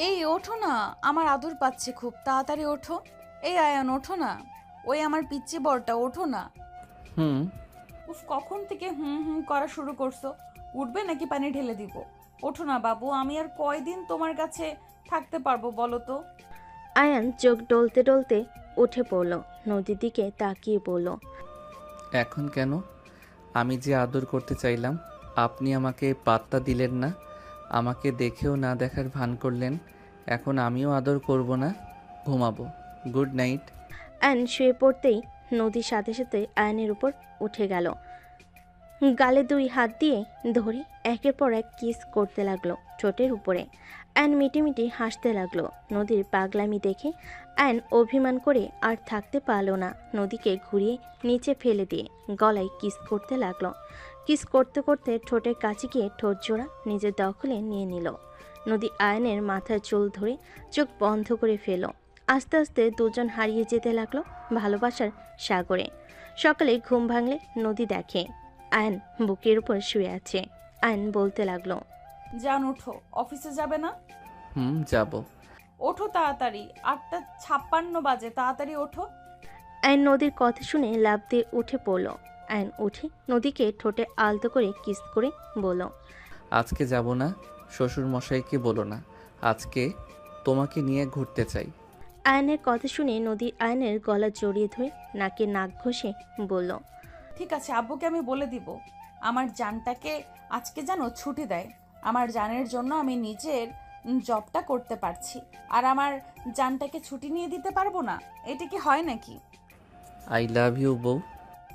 এই ওঠো না, আমার আদর পাচ্ছে খুব, তাড়াতাড়ি ওঠো। এই আয়ান ওঠো না, ওই আমার পিচ্চি বরটা ওঠো না। হুম। উফ, কখন থেকে হুম হুম করা শুরু করছো? উঠবে নাকি পানি ঢেলে দিব? ওঠো না বাবু, আমি আর কয়দিন তোমার কাছে থাকতে পারবো বলো তো? আয়ান চোখ ডলতে ডলতে উঠে পড়ল, নদীর দিকে তাকিয়ে বলল, এখন কেন? আমি যে আদর করতে চাইলাম, আপনি আমাকে পাত্তা দিলেন না, আমাকে দেখেও না দেখার ভান করলেন। এখন আমিও আদর করব না, ঘুমাবো। Good night. আয়ান শুয়ে পড়তেই নদীর সাথে সাথে আয়ানের উপর উঠে গেল, গালে দুই হাত দিয়ে ধরে একের পর এক কিস করতে লাগলো ঠোঁটের উপরে। আয়ন মিটিমিটি হাসতে লাগলো নদীর পাগলামি দেখে। আয়ন অভিমান করে আর থাকতে পারল না, নদীকে ঘুরিয়ে নিচে ফেলে দিয়ে গলায় কিস করতে লাগলো। কিস করতে করতে ঠোঁটের কাছে গিয়ে ঠোঁট জোড়া নিজের দখলে নিয়ে নিল। নদী আয়নের মাথার চুল ধরে চোখ বন্ধ করে ফেল। আস্তে আস্তে দুজন হারিয়ে যেতে লাগলো ভালোবাসার সাগরে। সকালে ঘুম ভাঙলে নদী দেখে আয়ন বুকের উপর শুয়ে আছে। আয়ন বলতে লাগলো, জান ওঠো, অফিসে যাবে না? হুম, যাব। ওঠো তাড়াতাড়ি, 8:56 বাজে, তাড়াতাড়ি ওঠো। আয়ন নদীর কথা শুনে লাফ দিয়ে উঠে পড়ল। আয়ন উঠে নদীকে ঠোঁটে আলতো করে কিস করে বলল, আজকে যাব না, শ্বশুর মশাইকে বলো না। আজকে তোমাকে নিয়ে ঘুরতে চাই। আয়নের কথা শুনে নদী আয়নের গলা জড়িয়ে ধরে নাকে নাক ঘষে বলল, ঠিক আছে, আব্বুকে আমি বলে দিব আমার জানটাকে আজকে যেন ছুটি দেয়। আমার জানের জন্য আমি নিজের জবটা করতে পারছি, আর আমার জানটাকে ছুটি নিয়ে দিতে পারবো না? এটা কি হয় নাকি? আই লাভ ইউ বউ।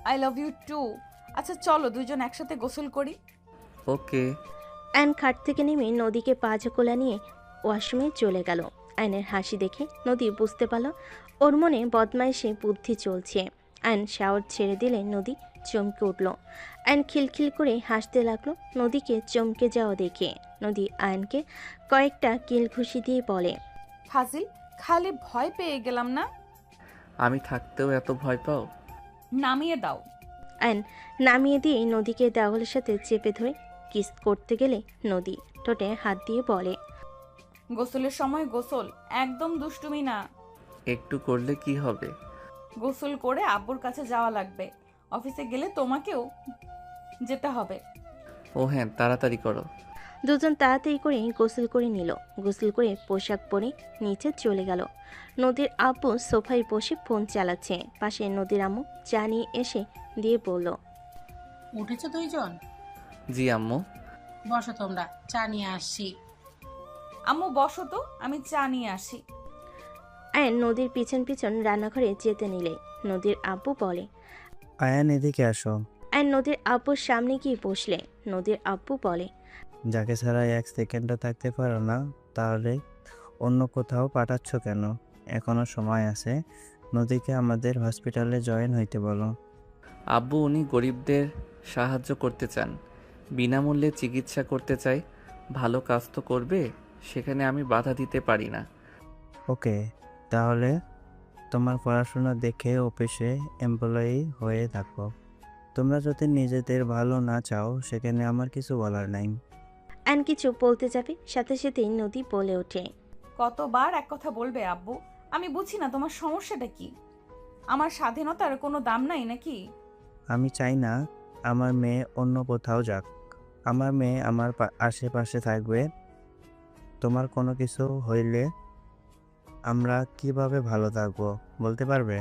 I love you too. আচ্ছা চলো দুজন একসাথে গোসল করি। ওকে। আয়ন খাট থেকে নেমে নদীকে পা ঝাঁকোলা নিয়ে ওয়াশরুমে চলে গেল। আয়নের হাসি দেখে নদী বুঝতে পারল ওর মনে বদমাইশে বুদ্ধি চলছে। আয়ন শাওয়ার ছেড়ে দিলে নদী চমকে উঠল। আয়ন খিলখিল করে হাসতে লাগলো নদীকে চমকে যাওয়া দেখে। নদী আয়নকে কয়েকটা কিল ঘুষি দিয়ে বলে, ফাজিল, খালি ভয় পেয়ে গেলাম না। আমি থাকতেও এত ভয় পাও? নামিয়ে দাও। আয়ন নামিয়ে দিয়ে নদীকে দেওয়ালের সাথে চেপে ধরে কিস করতে গেলে নদী ঠোঁটে হাত দিয়ে বলে, গোসলের সময় গোসল, একদম দুষ্টুমি না। একটু করলে কি হবে? গোসল করে আব্বুর কাছে যাওয়া লাগবে, অফিসে গেলে তোমাকেও যেতে হবে। ও হ্যাঁ, তাড়াতাড়ি করো। দুজন তাড়াতাড়ি করে গোসল করে নিল। গোসল করে পোশাক পরে নিচে চলে গেল। নদীর আব্বু সোফায় বসে ফোন চালাচ্ছে, পাশে নদীর আম্মু চা নিয়ে এসে দিয়ে বলল, উঠেছো দুইজন? জি আম্মু। বসো তোমরা, চা নিয়ে আসছি। আম্মু বসো তো, আমি চা নিয়ে আসি। আয়ন নদীর পিছন পিছন রান্নাঘরে যেতে নিলে নদীর আব্বু বলে, আয়ান এদিকে আসো। আয়ন নদীর আব্বুর সামনে গিয়ে বসলে নদীর আব্বু বলে, যাকে ছাড়া এক সেকেন্ডও থাকতে পারো না, তাহলে অন্য কোথাও পাঠাচ্ছ কেন? এখনো সময় আছে, নদীকে আমাদের হসপিটালে জয়েন হইতে বলো। আব্বু, উনি গরিবদের সাহায্য করতে চান, বিনামূল্যে চিকিৎসা করতে চায়। ভালো কাজ তো করবে, সেখানে আমি বাধা দিতে পারি না। ওকে, তাহলে তোমার পড়াশোনা দেখে অফিসে এমপ্লয়ি হয়ে থাকো। তোমরা যদি নিজেদের ভালো না চাও, সেখানে আমার কিছু বলার নাই। আয়ন কিছু বলতে যাবে সাথে সাথেই নদী বলে ওঠে, কতবার এক কথা বলবে আব্বু? আমি বুঝি না তোমার সমস্যাটা কি। আমার স্বাধীনতার কোনো দাম নাই নাকি? আমি চাই না আমার মেয়ে অন্য কোথাও যাক। আমার মেয়ে আমার আশেপাশে থাকবে। তোমার কোনো কিছু হইলে আমরা কিভাবে ভালো থাকবো বলতে পারবে?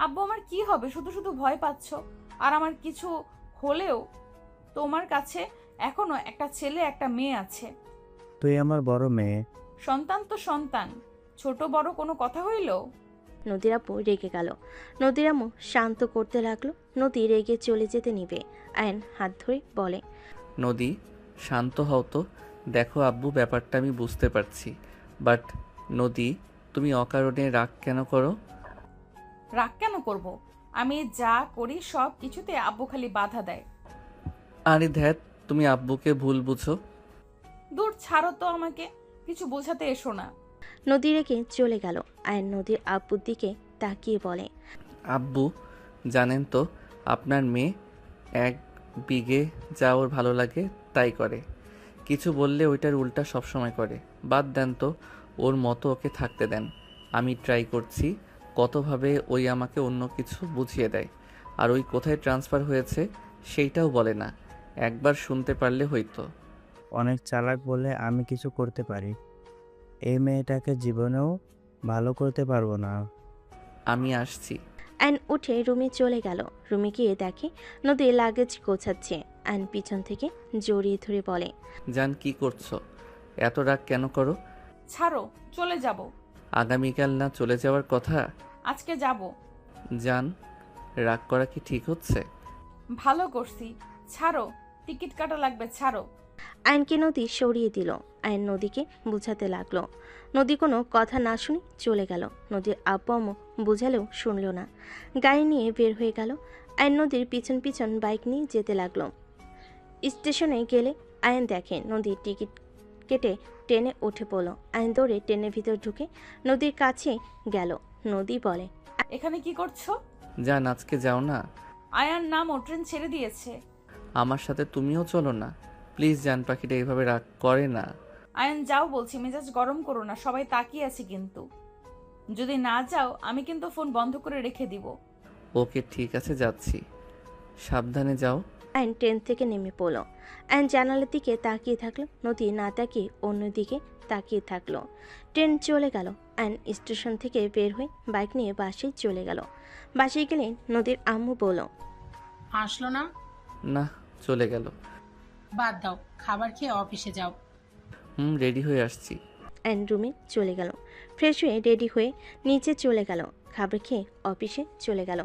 আব্বু আমার কি হবে? শুধু শুধু ভয় পাচ্ছ। আর আমার কিছু হলেও তোমার কাছে এখনো একটা ছেলে একটা মেয়ে আছে। তুই আমার বড় মেয়ে। সন্তান তো সন্তান, ছোট বড় কোনো কথা হইল? নদীর আব্বু রেগে গেল। নদীর আম্মু শান্ত করতে লাগলো। নদী রেগে চলে যেতে নিবে, আয়ন হাত ধরে বলে, নদী, শান্ত হও তো। দেখো আব্বু, ব্যাপারটা আমি বুঝতে পারছি, বাট নদী, তুমি অকারণে রাগ কেন করো? রাগ কেন করব? আমি যা করি সব কিছুতে আব্বু খালি বাধা দেয়। আরে ধ্যাত, তুমি আব্বুকে ভুল বুঝো। দূর ছাড়ো তো, আমাকে কিছু বোঝাতে এসো না। নদী রেগে চলে গেল। আয়ন নদীর আব্বুর দিকে তাকিয়ে বলে, আব্বু, জানেন তো আপনার মেয়ে এক বিঘে যা ওর ভালো লাগে তাই করে, কিছু বললে ওইটার উল্টা সবসময় করে। বাদ দেন তো, ওর মতো ওকে থাকতে দেন। আমি ট্রাই করছি কতভাবে ওই আমাকে অন্য কিছু বুঝিয়ে দেয়, আর ওই কোথায় ট্রান্সফার হয়েছে সেইটাও বলে না। একবার শুনতে পারলে হয়তো। অনেক চালাক বলে আমি কিছু করতে পারি। এই মেয়েটাকে জীবনেও ভালো করতে পারবো না। আমি আসছি। অ্যান উঠে রুমে চলে গেল। রুমে গিয়ে দেখে নদী লাগেজ গোছাচ্ছে। অ্যান পিছন থেকে জড়িয়ে ধরে বলে, জান, কি করছো? এত রাগ কেন করো? ছাড়ো, চলে যাব। আগামীকাল না চলে যাওয়ার কথা? আজকে যাব। জান, রাগ করা কি ঠিক হচ্ছে? ভালো করছি, ছাড়ো। টিকিট কাটা লাগবে, ছাড়ো। আয়নকে নদী সরিয়ে দিল। আয়ন নদীকে বুঝাতে লাগলো। নদী কোনো কথা না শুনে চলে গেল। নদীর আব্বু আম্মু বুঝালেও শুনল না। গাড়ি নিয়ে বের হয়ে গেল। আয়ন নদীর পিছন পিছন বাইক নিয়ে যেতে লাগলো। স্টেশনে গেলে আয়ন দেখে নদী টিকিট কেটে ট্রেনে উঠে পড়ল। আয়ন দৌড়ে ট্রেনের ভিতর ঢুকে নদীর কাছে গেল। নদী বলে, এখানে কি করছো? জান, আজকে যাও না। আয়ার নাম ও ট্রেন ছেড়ে দিয়েছে। আমার সাথে তুমিও চলো না প্লিজ। জান, পাখিটা এইভাবে রাগ করে না। আয়ন যাও বলছি, মেজাজ গরম করো না, সবাই তাকিয়ে আছে কিন্তু। যদি না যাও আমি কিন্তু ফোন বন্ধ করে রেখে দিব। ওকে, ঠিক আছে, যাচ্ছি। সাবধানে যাও। আয়ন ট্রেন থেকে নেমে পড়ল। আয়ন জানালার দিকে তাকিয়ে থাকলো। নদী না তাকিয়ে অন্যদিকে তাকিয়ে থাকলো। ট্রেন চলে গেল। আয়ন স্টেশন থেকে বের হয়ে বাইক নিয়ে বাসে চলে গেল। বাসে গেলে নদীর আম্মু বলল, আসলো না? না, চলে গেল। বাদ দাও, খাবার খেয়ে অফিসে যাও। রেডি হয়ে আসছি। আয়ন রুমে চলে গেল। ফ্রেশ হয়ে রেডি হয়ে নিচে চলে গেল। খাবার খেয়ে অফিসে চলে গেল।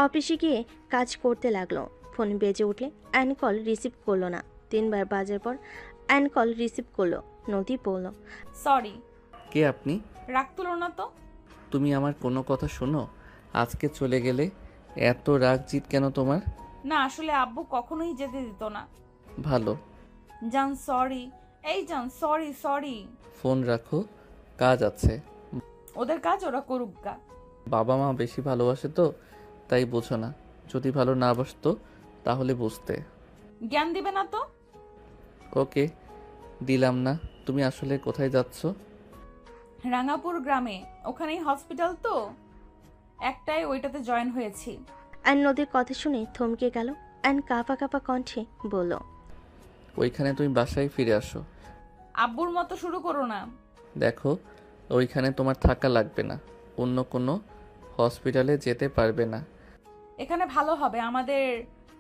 অফিসে গিয়ে কাজ করতে লাগলো। ফোন বেজে উঠলে আয়ন কল রিসিভ করলো না। 3 বার বাজার পর আয়ন কল রিসিভ করলো। নদী বলল, সরি। কে আপনি? রাগ তুলো না তো। তুমি আমার কোনো কথা শোনো? আজকে চলে গেলে এত রাগ জিত কেন তোমার? না, আসলে আব্বু কখনোই যেতে দিত না। ভালো। জান সরি। এই জান, সরি সরি। ফোন রাখো, কাজ আছে। ওদের কাজ ওরা করুক গা। বাবা মা বেশি ভালোবাসে তো, তাই বোঝো না। যদি ভালো না বাসতো তাহলে বুঝতে। জ্ঞান দিবে না তো। ওকে, দিলাম না। তুমি আসলে কোথায় যাচ্ছ? রাঙাপুর গ্রামে, ওখানেই হসপিটাল তো, একটাই, ওইটাতে জয়েন হয়েছি। আয়ন নদীর কথা শুনে থমকে গেল। আয়ন কাঁপা কাঁপা কণ্ঠে বলল, ওইখানে তুমি বাসায় ফিরে আসো। আব্বুর মতো শুরু করো না। দেখো, ওইখানে তোমার থাকা লাগবে না। অন্য কোনো হসপিটালে যেতে পারবে না। এখানে ভালো হবে, আমাদের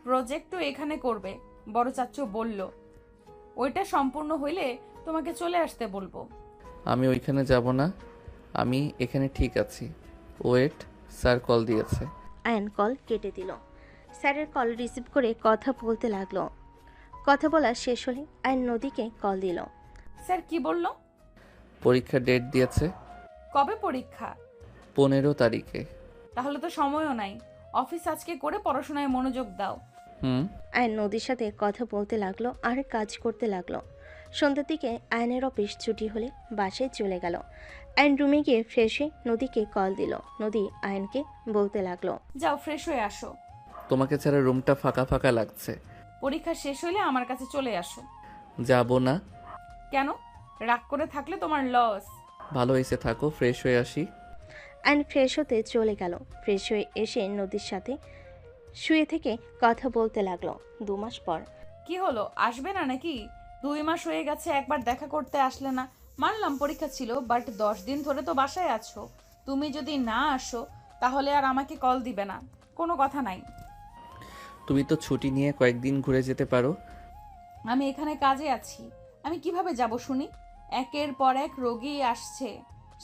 প্রজেক্টও এখানে করবে, বড় চাচু বলল। ওইটা সম্পূর্ণ হইলে তোমাকে চলে আসতে বলবো। আমি ওইখানে যাব না, আমি এখানে ঠিক আছি। ওয়েট, স্যার কল দিয়েছে। আয়ন কল কেটে দিল। স্যারের কল রিসিভ করে কথা বলতে লাগলো। কথা বলা শেষ হলে আয়ন নদীকে কল দিল। স্যার কি বলল? পরীক্ষার ডেট দিয়েছে কবে পরীক্ষা? 15 তারিখে। তাহলে তো সময়ও নাই। অফিস আজকে করে পড়াশোনায় মনোযোগ দাও। আয়ন নদীর সাথে কথা বলতে লাগলো আর কাজ করতে লাগলো। সন্ধ্যার দিকে আয়নের অফিস ছুটি হলে বাসায় চলে গেল। আয়ন রুমে গিয়ে ফ্রেশ হয়ে নদীকে কল দিল। নদী আয়নকে বলতে লাগলো, যাও ফ্রেশ হয়ে আসো। তোমাকে ছাড়া রুমটা ফাঁকা ফাঁকা লাগছে। পরীক্ষা শেষ হইলে আমার কাছে চলে আসো। যাব না। কেন? রাগ করে থাকলে তোমার লস। ভালো হয়েছে, থাকো, ফ্রেশ হয়ে আসি। আয়ন ফ্রেশ হতে চলে গেল। ফ্রেশ হয়ে এসে নদীর সাথে শুয়ে থেকে কথা বলতে লাগলো। 2 মাস পর। কি হলো, আসবে না নাকি? 2 মাস হয়ে গেছে, একবার দেখা করতে আসলে না। মানলাম পরীক্ষা ছিল, বাট 10 দিন ধরে তো বাসায় আছো। তুমি যদি না আসো তাহলে আর আমাকে কল দিবে না, কোনো কথা নাই। তুমি তো ছুটি নিয়ে কয়েকদিন ঘুরে যেতে পারো। আমি এখানে কাজে আছি, আমি কিভাবে যাব শুনি? একের পর এক রোগী আসছে,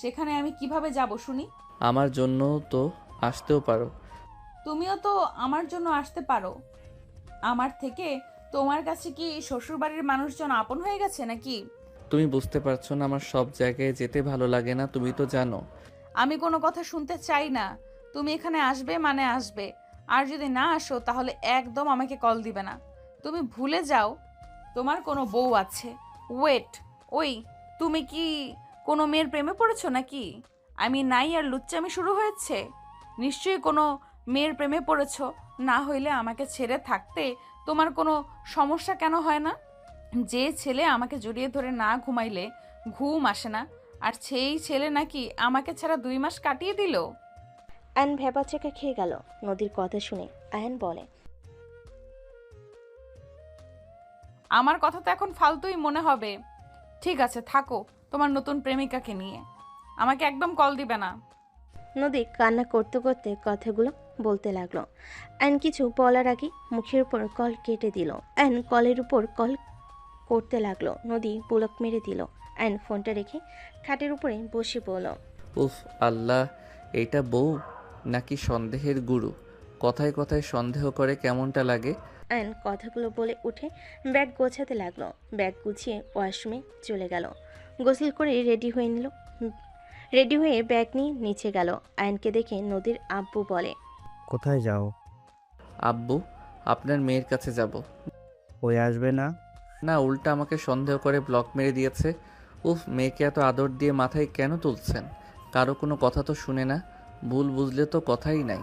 সেখানে আমি কিভাবে যাব শুনি? আমার জন্য তো আসতেও পারো। তুমিও তো আমার জন্য আসতে পারো। আমার থেকে তোমার কাছে কি শ্বশুরবাড়ির মানুষজন আপন হয়ে গেছে নাকি? তুমি বুঝতে পারছো না, আমার সব জায়গায় যেতে ভালো লাগে না, তুমি তো জানো। আমি কোনো কথা শুনতে চাই না। তুমি এখানে আসবে মানে আসবে, আর যদি না আসো তাহলে একদম আমাকে কল দিবে না। তুমি ভুলে যাও তোমার কোনো বউ আছে। ওয়েট, ওই, তুমি কি কোনো মেয়ের প্রেমে পড়েছো নাকি? আমি নাই আর লুচ্চামি শুরু হয়েছে? নিশ্চয়ই কোনো মেয়ের প্রেমে পড়েছো, না হইলে আমাকে ছেড়ে থাকতে তোমার কোনো সমস্যা কেন হয় না? যে ছেলে আমাকে জড়িয়ে ধরে না ঘুমাইলে ঘুম আসে না। আর সেই ছেলে নাকি আমাকে ছাড়া 2 মাস কাটিয়ে দিল। আয়ন ভ্যাবাচাকা খেয়ে গেল। নদীর কথা শুনে আয়ন বলে, আমার কথা তো এখন ফালতুই মনে হবে। ঠিক আছে, থাকো তোমার নতুন প্রেমিকাকে নিয়ে, আমাকে একদম কল দিবে না। নদী কান্না করতে করতে কথাগুলো বলতে লাগলো। আয়ন কিছু বলার আগে মুখের উপর কল কেটে দিল। আয়ন কলের উপর কল করতে লাগলো। নদী পুলক মেরে দিল। আয়ন ফোনটা রেখে খাটের উপরে বসে পড়ল। উফ আল্লাহ, এইটা বউ নাকি সন্দেহের গুরু? কথায় কথায় সন্দেহ করে কেমনটা লাগে। আয়ন কথাগুলো বলে উঠে ব্যাগ গোছাতে লাগলো। ব্যাগ গুছিয়ে ওয়াশরুমে চলে গেল। গোসল করে রেডি হয়ে ব্যাগ নিয়ে নিচে গেল। আয়নকে দেখে নদীর আব্বু বলে, কোথায় যাও? আব্বু, আপনার মেয়ের কাছে যাব। ওই আসবে না? না, উল্টা আমাকে সন্দেহ করে ব্লক মেরে দিয়েছে। উফ, মেয়েকে এত আদর দিয়ে মাথায় কেন তুলছেন? কারো কোনো কথা তো শুনে না, ভুল বুঝলে তো কথাই নাই।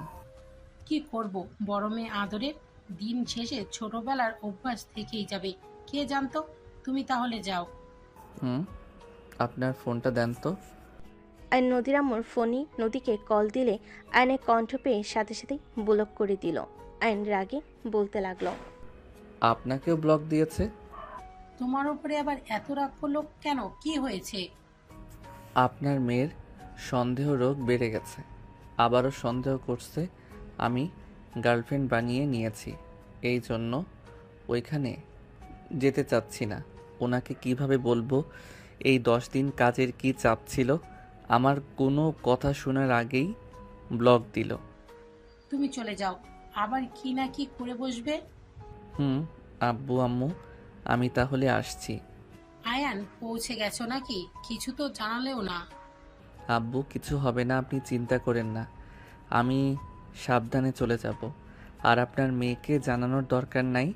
কি করব, বড় মেয়ে আদরের দিন শেষে ছোটবেলার অভ্যাস থেকেই যাবে। কে জানতো। তুমি তাহলে যাও। হুম, আপনার ফোনটা দেন তো। আয়ন নদীর আম্মুর ফোনই নদীকে কল দিলে আয়নের কণ্ঠ পেয়ে সাথে সাথেই ব্লক করে দিল। আয়ন রাগে বলতে লাগলো, আপনাকেও ব্লক দিয়েছে? তোমার উপরে আবার এত রাগ করলো কেন? কি হয়েছে? আপনার মেয়ের সন্দেহ রোগ বেড়ে গেছে, আবারও সন্দেহ করছে আমি গার্লফ্রেন্ড বানিয়ে নিয়েছি, এই জন্য ওইখানে যেতে চাচ্ছি না। ওনাকে কিভাবে বলবো এই 10 দিন কাজের কি চাপ ছিল? আমার কোনো কথা শোনার আগেই ব্লক দিল। তুমি চলে যাও, আবার কি না কি করে বসবে। হুম, আব্বু আম্মু, আমি তাহলে আসছি। আয়ান, পৌঁছে গেছো নাকি? কিছু তো জানালেও না। আব্বু, কিছু হবে না, আপনি চিন্তা করেন না, আমি সাবধানে চলে যাব। আর আপনার মেয়েকে জানানোর দরকার নাই,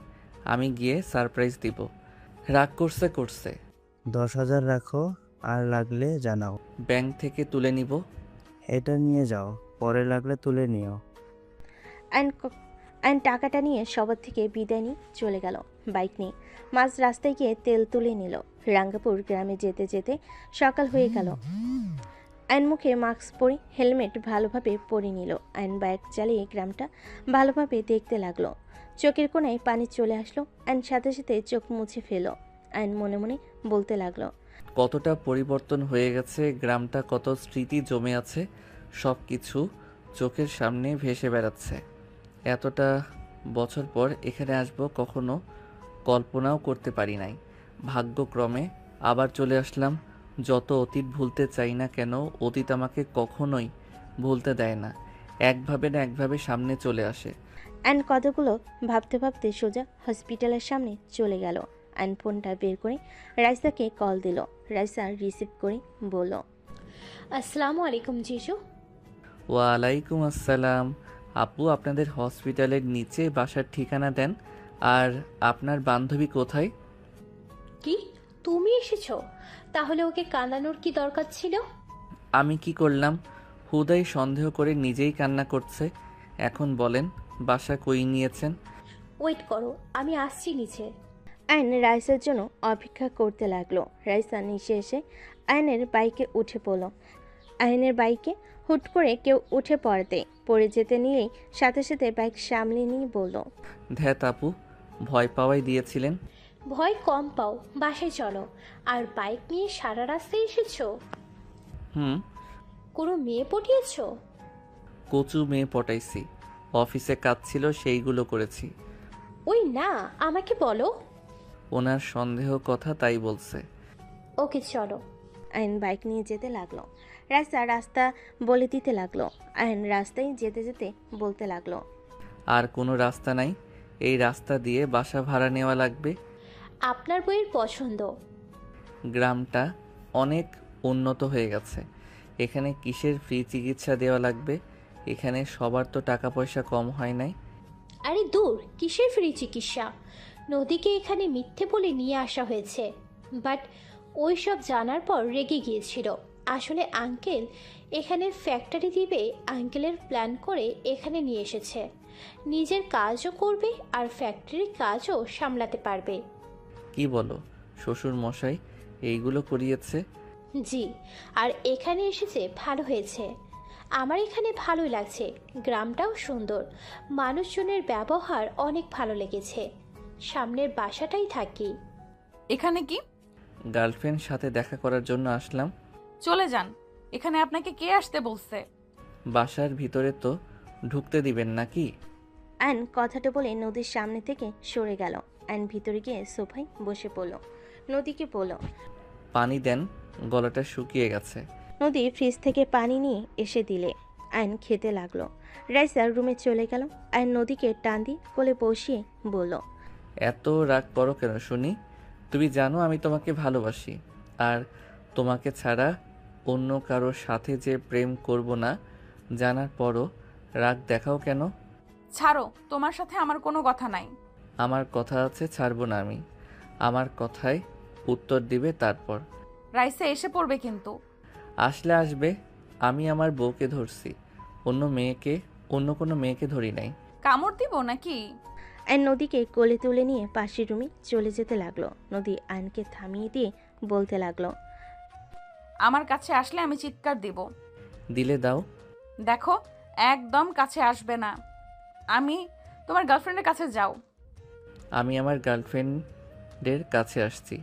আমি গিয়ে সারপ্রাইজ দিব। রাগ করছে। 10,000 রাখো, আর লাগলে জানাও। ব্যাংক থেকে তুলে নিব। এটা নিয়ে যাও, পরে লাগলে তুলে নিও। আয়ন টাকাটা নিয়ে সবার থেকে বিদায় নিয়ে চলে গেল বাইক নিয়ে। মাঝ রাস্তায় গিয়ে তেল তুলে নিল। রাঙ্গাপুর গ্রামে যেতে যেতে সকাল হয়ে গেল। আয়ন মুখে মাস্ক পরে হেলমেট ভালোভাবে পরে নিল। আয়ন বাইক চালিয়ে গ্রামটা ভালোভাবে দেখতে লাগলো। চোখের কোণায় পানি চলে আসলো। আয়ন সাথে সাথে চোখ মুছে ফেল। আয়ন মনে মনে বলতে লাগলো, কতটা পরিবর্তন হয়ে গেছে গ্রামটা, কত স্মৃতি জমে আছে, সব কিছু চোখের সামনে ভেসে বেড়াচ্ছে। এতটা বছর পর এখানে আসবো কখনো কল্পনাও করতে পারি নাই। ভাগ্যক্রমে আবার চলে আসলাম। যত অতীত ভুলতে চাই না কেন, অতীত আমাকে কখনোই ভুলতে দেয় না, একভাবে না একভাবে সামনে চলে আসে। আয়ন কথাগুলো ভাবতে ভাবতে সোজা হসপিটালের সামনে চলে গেল। আয়ন ফোনটা বের করে রাইসাকে কল দিল। রাইসা রিসিভ করে বলল, আসসালামু আলাইকুম জিজু। ওয়ালাইকুম আসসালাম। আপু, আপনাদের হসপিটালের নিচে বাসার ঠিকানা দেন। আর আপনার বান্ধবী কোথায়? কি, তুমি এসেছো? তাহলে ওকে কাঁদানোর কি দরকার ছিল? আমি কি করলাম? হুদাই সন্দেহ করে নিজেই কান্না করছে। এখন বলেন, বাসা কই নিয়েছেন? ওয়েট করো, আমি আসছি নিচে। আয়ন রাইসার জন্য অপেক্ষা করতে লাগলো। রাইসা নিচে এসে আয়নের বাইকে উঠে পড়ল। আয়নের বাইকে হুট করে কেউ উঠে পড়ে যেতে নিয়েই সাথে সাথে বাইক সামলে নিয়ে বলল, ধ্যাত আপু, ভয় পাওয়াই দিয়েছিলেন। ভয় কম পাও, বাসায় চলো। আর বাইক নিয়ে সারা রাস্তায় এসেছো? হুম, কোনো মেয়ে পটিয়েছো? কচু মেয়ে পটাইছি, অফিসে কাজ ছিল সেইগুলো করেছি। ওই না, আমাকে বলো। ওনার সন্দেহ কথা তাই বলছে। ওকে চলো। আয়ন বাইক নিয়ে যেতে লাগলো। রাস্তা বলে দিতে লাগলো। আয়ন রাস্তায় যেতে যেতে বলতে লাগলো, আর কোনো রাস্তা নাই, এই রাস্তা দিয়ে বাসা ভাড়া নেওয়া লাগবে। আপনার বইয়ের পছন্দ। গ্রামটা অনেক উন্নত হয়ে গেছে, এখানে কিসের ফ্রি চিকিৎসা দেওয়া লাগবে? এখানে সবার তো টাকা পয়সা কম হয় নাই। আরে দূর, কিসের ফ্রি চিকিৎসা? নদীকে এখানে মিথ্যে বলে নিয়ে আসা হয়েছে। বাট ওই সব জানার পর রেগে গিয়েছিল। আসলে আঙ্কেল এখানে ফ্যাক্টরি দিবে, আঙ্কেলের প্ল্যান করে এখানে নিয়ে এসেছে। নিজের কাজও করবে আর ফ্যাক্টরির কাজও সামলাতে পারবে। কি বলো শ্বশুর মশাই, এইগুলো করিয়েছে? জি, আর এখানে এসেছে ভালো হয়েছে। আমার এখানে ভালোই লাগছে, গ্রামটাও সুন্দর, মানুষজনের ব্যবহার অনেক ভালো লেগেছে। সামনের বাসাটাই থাকি। এখানে কি? গার্লফ্রেন্ড সাথে দেখা করার জন্য আসলাম। চলে যান। এখানে আপনাকে কে আসতে বলছে? বাসার ভিতরে তো ঢুকতে দিবেন নাকি? অ্যান কথাটা বলে নদীর সামনে থেকে সরে গেল। অ্যান ভিতরে গিয়ে সোফায় বসে পড়ল। নদীকে বলল। পানি দেন, গলাটা শুকিয়ে গেছে। নদী ফ্রিজ থেকে পানি নিয়ে এসে দিলে অ্যান খেতে লাগলো। রাইসা রুমে চলে গেল। অ্যান নদীকে টান দিয়ে কোলে বসিয়ে বলল। এত রাগ করো কেন শুনি? তুমি জানো আমি তোমাকে ভালোবাসি, আর তোমাকে ছাড়া অন্য কারোর সাথে যে প্রেম করব না জানার পরও রাগ দেখাও কেন? ছাড়ো, তোমার সাথে আমার কোনো কথা নাই। আমার কথা আছে, ছাড়বো না আমি। আমার কথায় উত্তর দিবে তারপর। রাইসা এসে পড়বে কিন্তু। আসলে আসবে। আমি আমার বউকে ধরছি, অন্য কোনো মেয়েকে ধরি নাই। কামড় দিব নাকি? অ্যান নদীকে কোলে তুলে নিয়ে পাশের রুমে চলে যেতে লাগলো। নদী আয়নকে থামিয়ে দিয়ে বলতে লাগলো। আমার কাছে আসলে আমি চিৎকার দিব। দিলে দাও। দেখো, একদম কাছে আসবে না। আমি তোমার গার্লফ্রেন্ডের কাছে যাও। আমি আমার গার্লফ্রেন্ডের কাছে আসছি।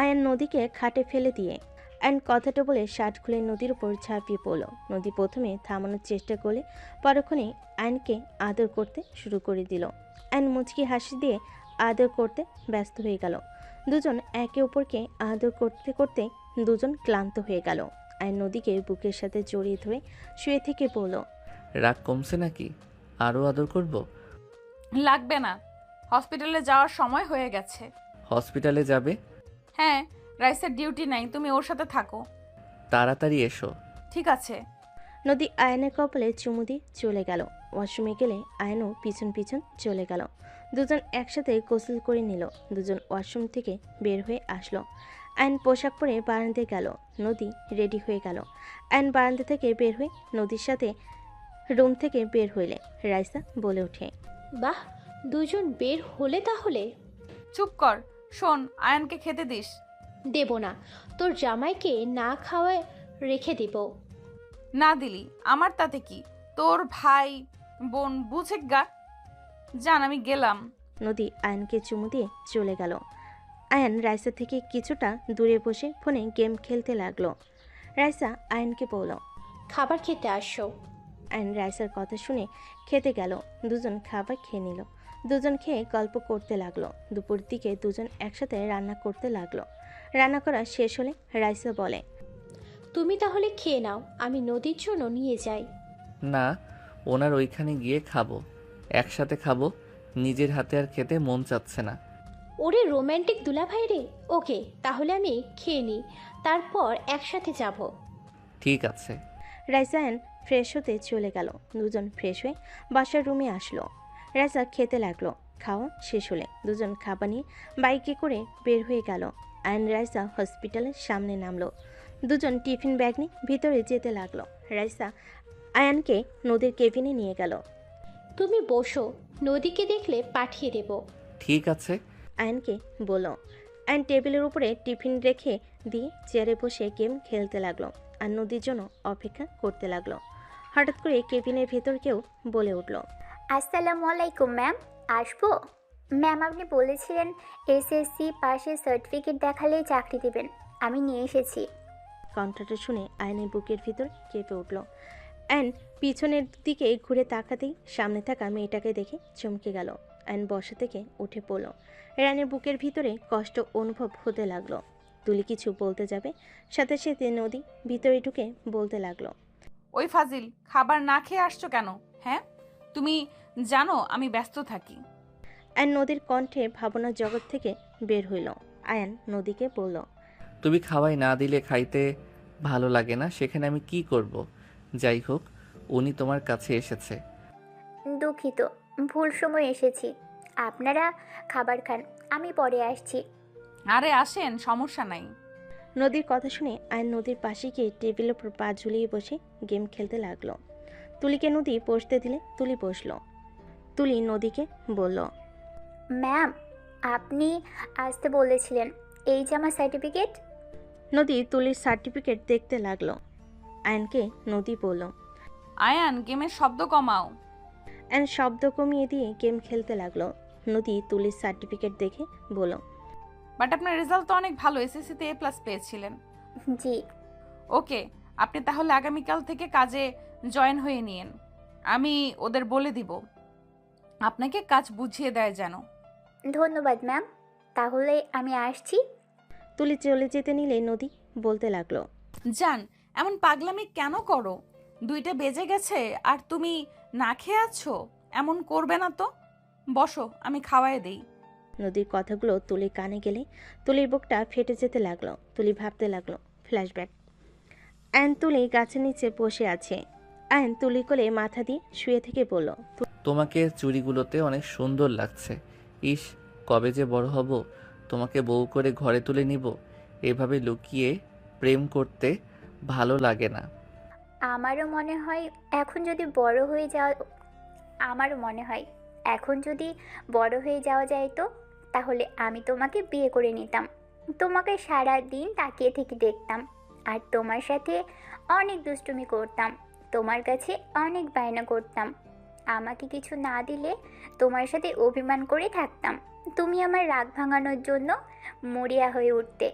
আয়ন নদীকে খাটে ফেলে দিয়ে অ্যান কথাটা বলে শার্ট খুলে নদীর উপর ঝাঁপিয়ে পড়ল। নদী প্রথমে থামানোর চেষ্টা করলে পরক্ষণে আয়নকে আদর করতে শুরু করে দিল। অ্যান মুচকি হাসি দিয়ে আদর করতে ব্যস্ত হয়ে গেল। দুজন একে অপরকে আদর করতে করতে দুজন ক্লান্ত হয়ে গেল। আয়ন নদীকে বুকের সাথে জড়িয়ে ধরে শুয়ে থেকে বলল। রাগ কমছে নাকি? আরও আদর করব? লাগবে না, হসপিটালে যাওয়ার সময় হয়ে গেছে। হসপিটালে যাবে? হ্যাঁ, রাইসের ডিউটি নাই, তুমি ওর সাথে থাকো। তাড়াতাড়ি এসো। ঠিক আছে। নদী আয়নের কপালে চুমু দিয়ে চলে গেল। ওয়াশরুমে গেলে আয়নও পিছন পিছন চলে গেল। দুজন একসাথে গোসল করে নিল। দুজন ওয়াশরুম থেকে বের হয়ে আসলো। আয়ন পোশাক পরে বারান্দায় গেল। নদী রেডি হয়ে গেল। আয়ন বারান্দা থেকে বের হয়ে নদীর সাথে রুম থেকে বের হইলে রাইসা বলে ওঠে। বাহ, দুজন বের হলে তাহলে। চুপ কর, শোন, আয়ানকে খেতে দিস। দেব না, তোর জামাইকে না খাওয়ায় রেখে দিব। না দিলি আমার তাতে কি? তোর ভাই বোন বুঝে গা। জান, আমি গেলাম। নদী আয়নকে চুমু দিয়ে চলে গেল। আয়ন রাইসা থেকে কিছুটা দূরে বসে ফোনে গেম খেলতে লাগলো। রাইসা আয়নকে বলল। খাবার খেতে আসো। আয়ন রাইসার কথা শুনে খেতে গেল। দুজন খাবার খেয়ে নিল। দুজন খেয়ে গল্প করতে লাগলো। দুপুর দিকে দুজন একসাথে রান্না করতে লাগলো। রান্না করা শেষ হলে রাইসা বলে। তুমি তাহলে খেয়ে নাও, আমি নদীর জন্য নিয়ে যাই। না, ওনার ওইখানে গিয়ে খাবো, একসাথে খাবো। নিজের হাতে আর খেতে মন চাচ্ছে না। ওরে রোম্যান্টিক দুলাভাই রে। ওকে, তাহলে আমি খেয়ে নিই, তারপর একসাথে যাব। ঠিক আছে। রাইসা আয়ন ফ্রেশ হতে চলে গেল। দুজন ফ্রেশ হয়ে বাসার রুমে আসলো। রাইসা খেতে লাগলো। খাওয়া শেষ হলে দুজন খাবার নিয়ে বাইকে করে বের হয়ে গেল। আয়ন রাইসা হসপিটালের সামনে নামলো। দুজন টিফিন ব্যাগ নিয়ে ভিতরে যেতে লাগলো। রাইসা আয়ানকে নদীর কেবিনে নিয়ে গেল। তুমি বসো, নদীকে দেখলে পাঠিয়ে দেব। ঠিক আছে। আয়নকে বলল। আয়ন টেবিলের উপরে টিফিন রেখে দিয়ে চেয়ারে বসে গেম খেলতে লাগলো আর নদীর জন্য অপেক্ষা করতে লাগলো। হঠাৎ করে কেবিনের ভেতর কেউ বলে উঠল। আসসালামু আলাইকুম ম্যাম, আসবো? ম্যাম, আপনি বলেছিলেন এসএসসি পাশের সার্টিফিকেট দেখালেই চাকরি দেবেন, আমি নিয়ে এসেছি। কণ্ঠটা শুনে আয়নের বুকের ভিতর কেঁপে উঠল। আয়ন পিছনের দিকে ঘুরে তাকাতেই সামনে থাকা মেয়েটাকে দেখে চমকে গেল। আয়ন বসা থেকে উঠে পড়ল। রানের বুকের ভিতরে কষ্ট অনুভব হতে লাগলো। তুলি কিছু বলতে যাবে, সাথে সাথে নদী ভিতরে ঢুকে বলতে লাগলো। ওই ফাজিল, খাবার না খেয়ে আসছো কেন? হ্যাঁ, তুমি জানো আমি ব্যস্ত থাকি। আয়ন নদীর কণ্ঠে ভাবনার জগৎ থেকে বের হইল। আয়ন নদীকে বলল। তুমি খাওয়াই না দিলে খাইতে ভালো লাগে না, সেখানে আমি কি করব? যাই হোক, উনি তোমার কাছে এসেছে। দুঃখিত, ভুল সময় এসেছি। আপনারা খাবার খান, আমি পরে আসছি। আরে আসেন, সমস্যা নাই। নদীর কথা শুনে আয়ন নদীর পাশে গিয়ে টেবিলের উপর পা ঝুলিয়ে বসে গেম খেলতে লাগলো। তুলিকে নদী বসতে দিলে তুলি বসলো। তুলি নদীকে বলল। ম্যাম, আপনি আসতে বলেছিলেন, এই যে আমার সার্টিফিকেট। নদী তুলির সার্টিফিকেট দেখতে লাগলো। আয়নকে নদী বলল। আয়ান গেমের শব্দ কমাও। আয়ন শব্দ কমিয়ে দিয়ে গেম খেলতে লাগলো। নদী তুলির সার্টিফিকেট দেখে বলল। বাট আপনার রেজাল্ট তো অনেক ভালো, এসএসসিতে A+ পেয়েছিলেন। জি। ওকে, আপনি তাহলে আগামীকাল থেকে কাজে জয়েন হয়ে নিন। আমি ওদের বলে দিব আপনাকে কাজ বুঝিয়ে দেয় যেন। ধন্যবাদ ম্যাম, তাহলে আমি আসছি। তুলি চলে যেতে নিলে নদী বলতে লাগলো। জান, এমন পাগলামি কেন করো? 2টা বেজে গেছে আর তুমি না খেয়ে আছো। এমন করবে না তো। বসো, আমি খাওয়াই দেই। নদীর কথাগুলো তুলির কানে গেলে তুলির বুকটা ফেটে যেতে লাগলো। তুলি ভাবতে লাগলো ফ্ল্যাশব্যাক। আয়ন তুলি গাছের নিচে বসে আছে। আয়ন তুলি কোলে মাথা দিয়ে শুয়ে থেকে বলল। তোমাকে চুড়িগুলোতে অনেক সুন্দর লাগছে। ইস, কবে যে বড় হব, তোমাকে বউ করে ঘরে তুলে নিব। এভাবে লুকিয়ে প্রেম করতে ভালো লাগে না। আমারও মনে হয় এখন যদি বড় হয়ে যাওয়া যায় তো তাহলে আমি তোমাকে বিয়ে করে নিতাম। তোমাকে সারা দিন তাকিয়ে থেকে দেখতাম আর তোমার সাথে অনেক দুষ্টুমি করতাম, তোমার কাছে অনেক বায়না করতাম। আমাকে কিছু না দিলে তোমার সাথে অভিমান করে থাকতাম। তুমি আমার রাগ ভাঙানোর জন্য মরিয়া হয়ে উঠতে,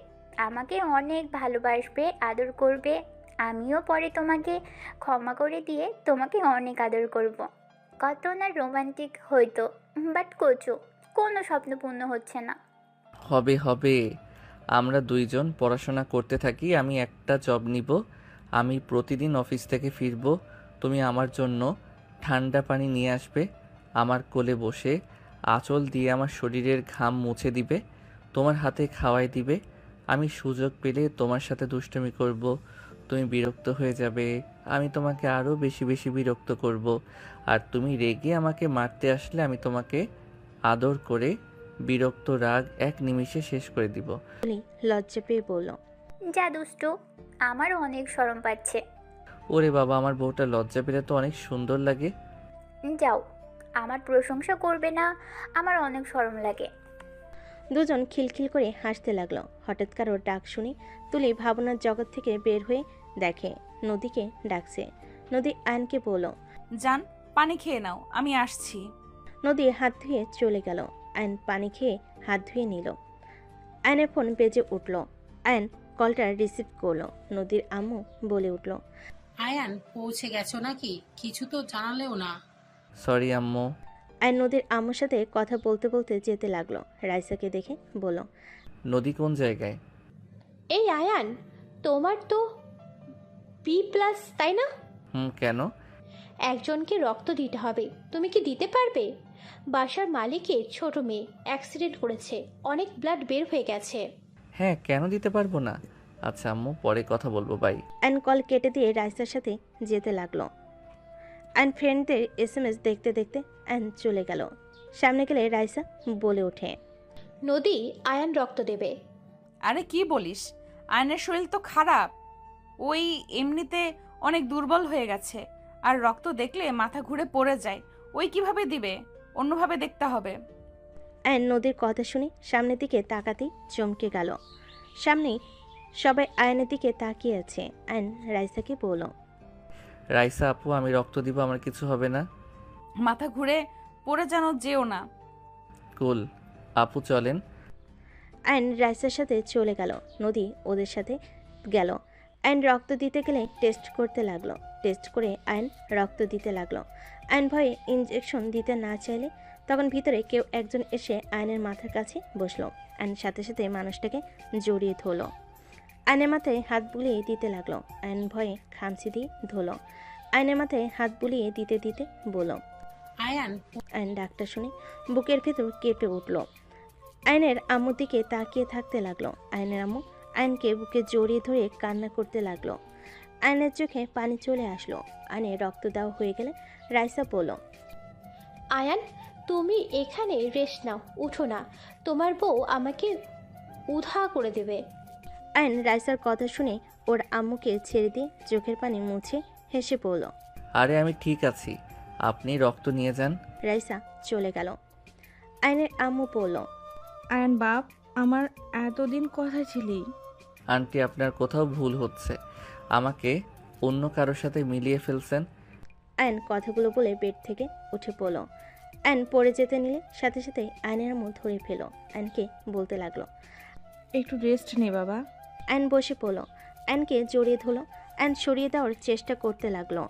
আমাকে অনেক ভালোবাসবে, আদর করবে। আমিও পরে তোমাকে ক্ষমা করে দিয়ে তোমাকে অনেক আদর করব। কত না রোমান্টিক হইতো, বাট কোনো স্বপ্ন পূর্ণ হচ্ছে না। হবে হবে, আমরা দুইজন পড়াশোনা করতে থাকি। আমি একটা জব নিব। আমি প্রতিদিন অফিস থেকে ফিরব। তুমি আমার জন্য ঠান্ডা পানি নিয়ে আসবে, আমার কোলে বসে আঁচল দিয়ে আমার শরীরের ঘাম মুছে দিবে, তোমার হাতে খাওয়াই দিবে। আমি সুযোগ পেলে তোমার সাথে দুষ্টুমি করব। তুমি বিরক্ত হয়ে যাবে, আমি তোমাকে আরও বেশি বেশি বিরক্ত করব। আর তুমি রেগে আমাকে মারতে আসলে আমি তোমাকে আদর করে বিরক্ত রাগ এক নিমিষে শেষ করে দিব। তুলি লজ্জা পেয়ে বলল। যা দুষ্টু, আমারও অনেক শরম পাচ্ছে। ওরে বাবা, আমার বউটা লজ্জা পেলে তো অনেক সুন্দর লাগে। যাও, আমার প্রশংসা করবে না, আমার অনেক শরম লাগে। দুজন খিলখিল করে হাসতে লাগলো। হঠাৎ কারোর ডাক শুনে তুলি ভাবনার জগৎ থেকে বের হয়ে দেখে নদীকে ডাকছে। নদী আয়নকে বলল। জান, পানি খেয়ে নাও, আমি আসছি। নদী হাত ধুয়ে চলে গেল। আয়ন পানি খেয়ে হাত ধুয়ে নিল। আয়নের ফোন বেজে উঠল। আয়ন কলটা রিসিভ করলো। নদীর আম্মু বলে উঠল। আয়ান, পৌঁছে গেছো নাকি? কিছু তো জানালেও না। সরি আম্মু। আয়ন নদীর আম্মুর সাথে কথা বলতে বলতে যেতে লাগলো। রাইসাকে দেখে বলল। নদী কোন জায়গায়? এই আয়ান, তোমার তো B+, তাই না? কেন? একজনকে রক্ত দিতে হবে, তুমি কি দিতে পারবে? বাসার মালিকের ছোট মেয়ে অ্যাক্সিডেন্ট করেছে, অনেক ব্লাড বের হয়ে গেছে। হ্যাঁ, কেন দিতে পারবো না? আচ্ছা আম্মু, পরে কথা বলবো, বাই। আয়ন কল কেটে দিয়ে রাইসার সাথে যেতে লাগলো। আয়ন ফ্রেন্ডদের SMS দেখতে দেখতে আয়ন চলে গেল। সামনে গেলে রাইসা বলে ওঠে। নদী, আয়ান রক্ত দেবে। আরে কি বলিস? আয়নের শরীর তো খারাপ, ওই এমনিতে অনেক দুর্বল হয়ে গেছে, আর রক্ত দেখলে মাথা ঘুরে পড়ে যায়। ওই কিভাবে দিবে? অন্যভাবে দেখতে হবে। আয়ন নদীর কথা শুনে সামনের দিকে তাকাতেই চমকে গেল। সামনেই সবাই আয়নের দিকে তাকিয়ে আছে। আয়ন রাইসাকে বলল। রাইসা আপু, আমি রক্ত দিব, আমার কিছু হবে না। মাথা ঘুরে পড়ে যেন যেও না। কুল আপু, চলেন। আয়ন রাইসার সাথে চলে গেল। নদী ওদের সাথে গেল। আয়ন রক্ত দিতে গেলে টেস্ট করতে লাগলো। টেস্ট করে আয়ন রক্ত দিতে লাগলো। আয়ন ভয়ে ইনজেকশন দিতে না চাইলে তখন ভিতরে কেউ একজন এসে আয়নের মাথার কাছে বসলো। আয়ন সাথে সাথে মানুষটাকে জড়িয়ে ধরলো। আয়নের মাথায় হাত বুলিয়ে দিতে লাগলো। আয়ন ভয়ে খামচি দিয়ে ধরলো। আয়নের মাথায় হাত বুলিয়ে দিতে দিতে বলল। আয়ান, আয়ন ডাক্তার শুনে বুকের ভেতর কেঁপে উঠল। আয়নের আম্মুর দিকে তাকিয়ে থাকতে লাগলো। আয়নের আম্মু আয়নকে বুকে জড়িয়ে ধরে কান্না করতে লাগলো। আয়নের চোখে পানি চলে আসলো। আয়নের রক্ত দেওয়া হয়ে গেলে রাইসা বলল। আয়ান, তুমি এখানে রেস্ট নাও, উঠো না, তোমার বউ আমাকে উধা করে দেবে। আয়ন রাইসার কথা শুনে ওর আম্মুকে ছেড়ে দিয়ে চোখের পানি মুছে হেসে পড়ল। আরে আমি ঠিক আছি, আপনি রক্ত নিয়ে যান। রাইসা চলে গেল। আয়নের আম্মু বলল। আয়ন বাপ, আমার এতদিন কথা ছিলি। আন্টি আপনার কোথাও ভুল হচ্ছে, আমাকে অন্য কারোর সাথে মিলিয়ে ফেলছেন। আয়ন কথাগুলো বলে বেড থেকে উঠে পড়ল। আয়ন পড়ে যেতে নিলে সাথে সাথে আয়নের আম্মু ধরে ফেল। আয়নকে বলতে লাগলো। একটু রেস্ট নে বাবা। আয়ন বসে পড়ল। আয়নকে জড়িয়ে ধরল। আয়ন সরিয়ে দেওয়ার চেষ্টা করতে লাগলো।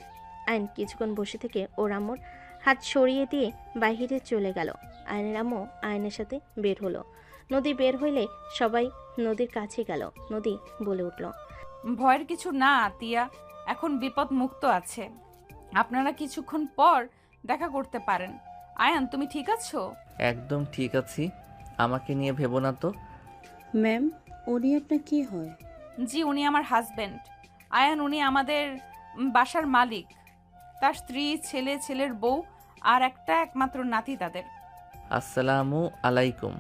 আয়ন কিছুক্ষণ বসে থেকে ওর আম্মুর হাত সরিয়ে দিয়ে বাইরে চলে গেল। আয়নের আম্মু আয়নের সাথে বের হলো। নদী বের হইলে সবাই নদীর কাছে গেল। নদী বলে উঠল। ভয়ের কিছু না আতিয়া, এখন বিপদ মুক্ত আছে। আপনারা কিছুক্ষণ পর দেখা করতে পারেন। আয়ান, তুমি ঠিক আছো? একদম ঠিক আছি, আমাকে নিয়ে ভেবো না তো। ম্যাম, উনি আপনার কি হয়? জি, উনি আমার হাজবেন্ড। আয়ান, উনি আমাদের বাসার মালিক। তার স্ত্রী, ছেলে, ছেলের বউ আর একটা একমাত্র নাতি তাদের। আসসালামু আলাইকুম।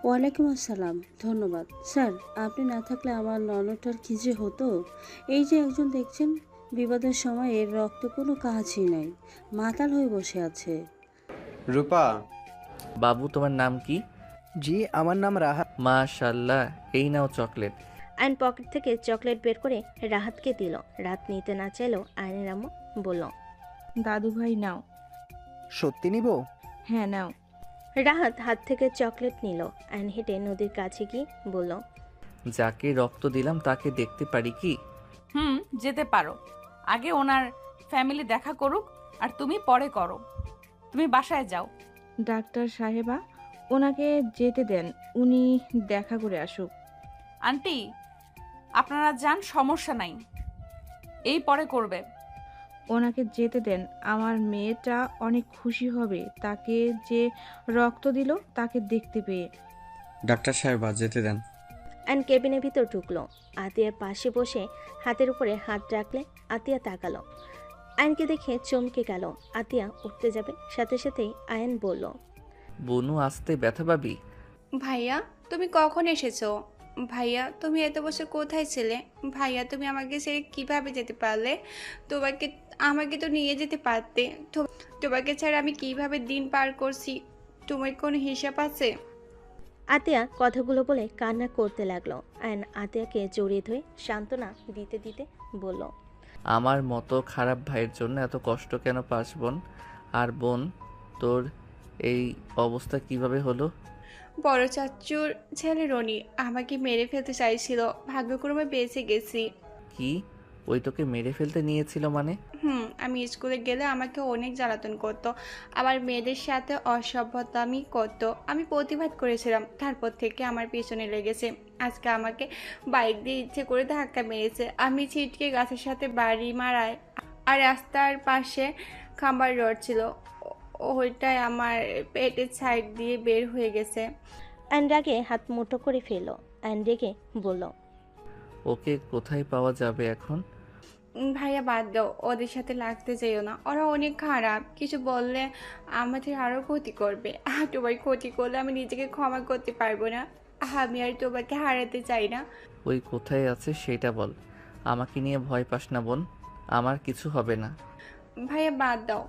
ওয়ালাইকুম আসসালাম। ধন্যবাদ স্যার, আপনি না থাকলে আমার ননটার কী যে হতো। এই যে একজন দেখছেন, বিপদের সময় এর রক্ত কোনো কাজই নাই, মাতাল হয়ে বসে আছে। রূপা। বাবু, তোমার নাম কি? জি, আমার নাম রাহাত। মাশাআল্লাহ, এই নাও চকলেট। আয়ন পকেট থেকে চকলেট বের করে রাহাতকে দিল। রাত নিতে না চাইলেও আয়নের আম্মু বলল। দাদু ভাই নাও। সত্যি নিব? হ্যাঁ নাও। রাহাত হাত থেকে চকলেট নিল। আয়ন হেঁটে নদীর কাছে গিয়ে বলল। যাকে রক্ত দিলাম তাকে দেখতে পারি কি? যেতে পারো। আগে ওনার ফ্যামিলি দেখা করুক, আর তুমি পরে করো। তুমি বাসায় যাও। ডাক্তার সাহেবা, ওনাকে যেতে দেন, উনি দেখা করে আসুক। আন্টি, আপনারা যান, সমস্যা নাই, এই পরে করবে। ওনাকে যেতে দেন, আমার মেয়েটা অনেক খুশি হবে তাকে যে রক্ত দিল তাকে দেখতে পেয়ে। ডাক্তার সাহেবা, যেতে দেন। আয়ন কেবিনের ভিতর ঢুকলো। আতিয়ার পাশে বসে হাতের উপরে হাত রাখলে আতিয়া তাকালো। আয়নকে দেখে চমকে গেল। আতিয়া উঠতে যাবে, সাথে সাথেই আয়ন বলল। বনু, আসতে ব্যথা পাবি। ভাইয়া, তুমি কখন এসেছো? ভাইয়া, তুমি এত বছর কোথায় ছিলে? ভাইয়া, তুমি আমাকে ছেড়ে কিভাবে যেতে পারলে? আমাকে তো নিয়ে যেতে পারতে। তোমাকে ছাড়া আমি কিভাবে দিন পার করছি, তোমার কোনো হিসাব আছে? আতিয়া কথাগুলো বলে কান্না করতে লাগলো। আয়ন আতিয়াকে জড়িয়ে ধরে সান্ত্বনা দিতে দিতে বলল। আমার মতো খারাপ ভাইয়ের জন্য এত কষ্ট কেন পাস বোন? আর বোন, তোর এই অবস্থা কিভাবে হলো? বড় চাচুর ছেলে রনি আমাকে মেরে ফেলতে চাইছিল, ভাগ্যক্রমে বেঁচে গেছি। কি? ওই তোকে মেরে ফেলতে নিয়েছিল মানে? আমি স্কুলে গেলে আমাকে অনেক জ্বালাতন করতো, আবার মেয়েদের সাথে অসভ্যতামি করতো। আমি প্রতিবাদ করেছিলাম, তারপর থেকে আমার পিছনে লেগেছে। আজকে আমাকে বাইক দিয়ে ইচ্ছে করে ধাক্কা মেরেছে। আমি ছিটকে গাছের সাথে বাড়ি মারায়, আর রাস্তার পাশে খাম্বার রড ছিল, ওইটাই আমার পেটের সাইড দিয়ে বের হয়ে গেছে। আয়ন রাগে হাত মুঠো করে ফেলল। আয়ন রেগে বলল। ওকে কোথায় পাওয়া যাবে এখন? ভাইয়া, বাদ দাও, ওদের সাথে লাগতে যেও না, ওরা অনেক খারাপ। কিছু বললে আমাদের আরও ক্ষতি করবে। আর তোমার ক্ষতি করলে আমি নিজেকে ক্ষমা করতে পারবো না। আমি আর তোমাকে হারাতে চাই না। ওই কোথায় আছে সেটা বল, আমাকে নিয়ে ভয় পাস না বোন, আমার কিছু হবে না। ভাইয়া, বাদ দাও।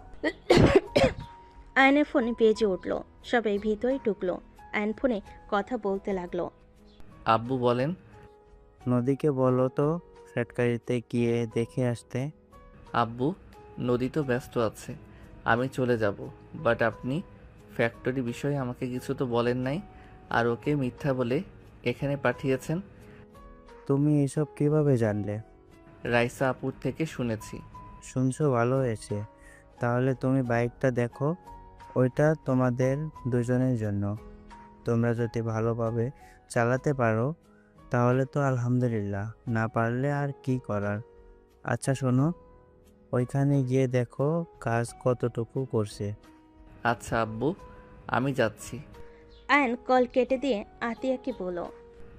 আয়নের ফোনে বেজে উঠল। সবাই ভিতরে ঢুকলো। আয়ন ফোনে কথা বলতে লাগলো। আব্বু বলেন। নদীকে বলো তো ফ্যাক্টরিতে গিয়ে দেখে আসতে। আব্বু, নদী তো ব্যস্ত আছে, আমি চলে যাব, বাট আপনি ফ্যাক্টরি বিষয়ে আমাকে কিছু তো বলেন নাই, আর ওকে মিথ্যা বলে এখানে পাঠিয়েছেন। তুমি এসব কিভাবে জানলে? রাইসা আপুর থেকে শুনেছি। শুনছো, ভালো হয়েছে। তাহলে তুমি বাইকটা দেখো, ওইটা তোমাদের দুজনের জন্য। তোমরা যদি ভালোভাবে চালাতে পারো তাহলে তো আলহামদুলিল্লাহ, না পারলে আর কি করার। আচ্ছা শোনো, ওইখানে গিয়ে দেখো কাজ কতটুকু করছে। আচ্ছা আব্বু, আমি যাচ্ছি। আয়ন কল কেটে দিয়ে আতিয়াকে বলল।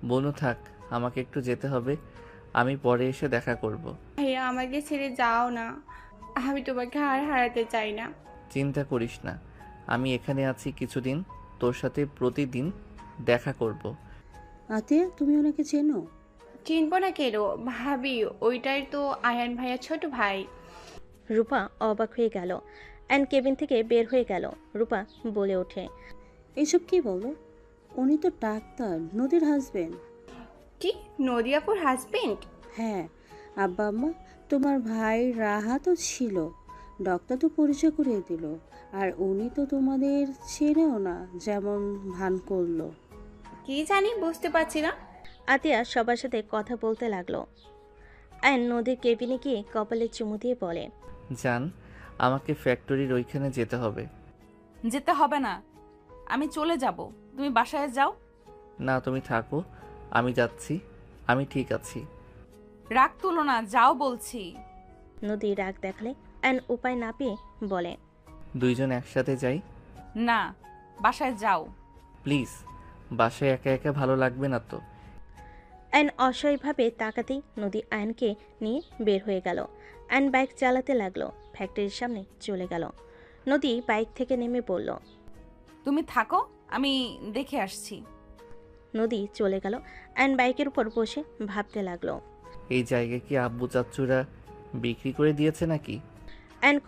বনু থাক, আমাকে একটু যেতে হবে, আমি পরে এসে দেখা করব। ভাইয়া, আমাকে ছেড়ে যাও না, আমি তোমাকে আর হারাতে চাই না। চিন্তা করিস না, আমি এখানে আছি কিছুদিন, তোর সাথে প্রতিদিন দেখা করব। আতিয়া, তুমি ওনাকে চেনো? চিনবো না কেন ভাবি, ওইটাই তো আয়ান ভাইয়া ছোট ভাই। রূপা অবাক হয়ে গেল। আয়ন কেবিন থেকে বের হয়ে গেল। রূপা বলে ওঠে। এসব কি বলো? উনি তো ডাক্তার, নদীর হাজবেন্ড। কি, নদিয়াপুর হাজবেন্ড? হ্যাঁ আব্বা আম্মা, তোমার ভাই রাহা তো ছিল, ডক্টর তো পরিচয় করিয়ে দিল, আর উনি তো তোমাদের ছেড়েও না যেমন ভান করলো। কি জানি, বুঝতে পারছি না। আতিয়া সবার সাথে কথা বলতে লাগলো। আয়ন নদীর কেবিনে গিয়ে কপালে চুমু দিয়ে বলে, জান, আমাকে ফ্যাক্টরির ওইখানে যেতে হবে। যেতে হবে না, আমি চলে যাব, তুমি বাসায় যাও। না, তুমি থাকো, আমি যাচ্ছি, আমি ঠিক আছি। রাগ তুলো না, যাও বলছি। নদী রাগ দেখালে আয়ন উপায় না পেয়ে বলে, দুইজন একসাথে যাই। না, বাসায় যাও। প্লিজ, বাসায় একা একা ভালো লাগবে না তো। আয়ন অসহায়ভাবে তাকাতেই নদী আয়নকে নিয়ে বের হয়ে গেল। আয়ন বাইক চালাতে লাগলো, ফ্যাক্টরির সামনে চলে গেল। নদী বাইক থেকে নেমে পড়ল। তুমি থাকো, আমি দেখে আসছি। নদী চলে গেল। আয়ন বাইকের উপর বসে ভাবতে লাগলো। এই জায়গা কি আব্বু চাচ্চুরা বিক্রি করে দিয়েছে নাকি? আয়ন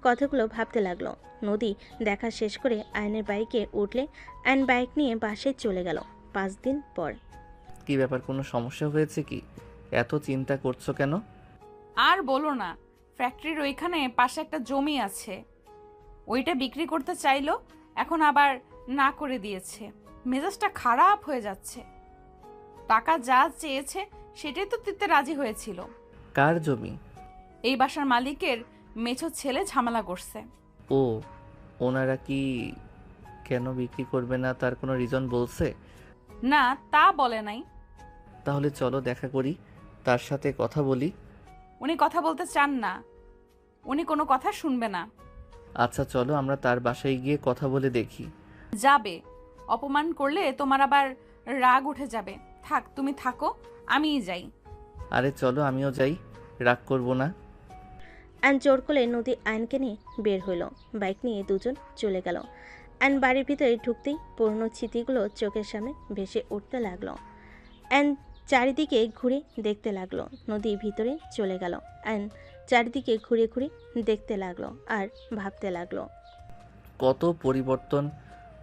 কথাগুলো ভাবতে লাগলো। নদী দেখা শেষ করে আয়নের বাইকে উঠলে আয়ন বাইক নিয়ে বাসায় চলে গেল। 5 দিন পর। কি ব্যাপার, কোনো সমস্যা হয়েছে কি? এত চিন্তা করছো কেন? আর বলো না, ফ্যাক্টরির ওইখানে পাশে একটা জমি আছে, ওইটা বিক্রি করতে চাইলো, এখন আবার না করে দিয়েছে। মেজাজটা খারাপ হয়ে যাচ্ছে। টাকা যা চেয়েছে সেটাই তো দিতে রাজি হয়েছিল। কার জমি? এই বাসার মালিকের মেছো ছেলে ঝামেলা করছে। ও, ওনারা কি কেন বিক্রি করবে না তার কোনো রিজন বলছে? না, তা বলে নাই। তাহলে চলো দেখা করি, তার সাথে কথা বলি। উনি কথা বলতে চান না, উনি কোনো কথা শুনবে না। আচ্ছা চলো, আমরা তার বাসায় গিয়ে কথা বলে দেখি। যাবে? অপমান করলে তোমার আবার রাগ উঠে যাবে। থাক, তুমি থাকো, আমিই যাই। আরে চলো, আমিও যাই, রাগ করবো না। আয়ন জোর করে নদী আয়নকে নিয়ে বের হইল। বাইক নিয়ে দুজন চলে গেল। আয়ন বাড়ির ভিতরে ঢুকতেই পুরনো স্মৃতিগুলো চোখের সামনে ভেসে উঠতে লাগলো। আয়ন চারিদিকে ঘুরে দেখতে লাগলো। নদী ভিতরে চলে গেল। আয়ন চারিদিকে ঘুরে ঘুরে দেখতে লাগলো আর ভাবতে লাগলো। কত পরিবর্তন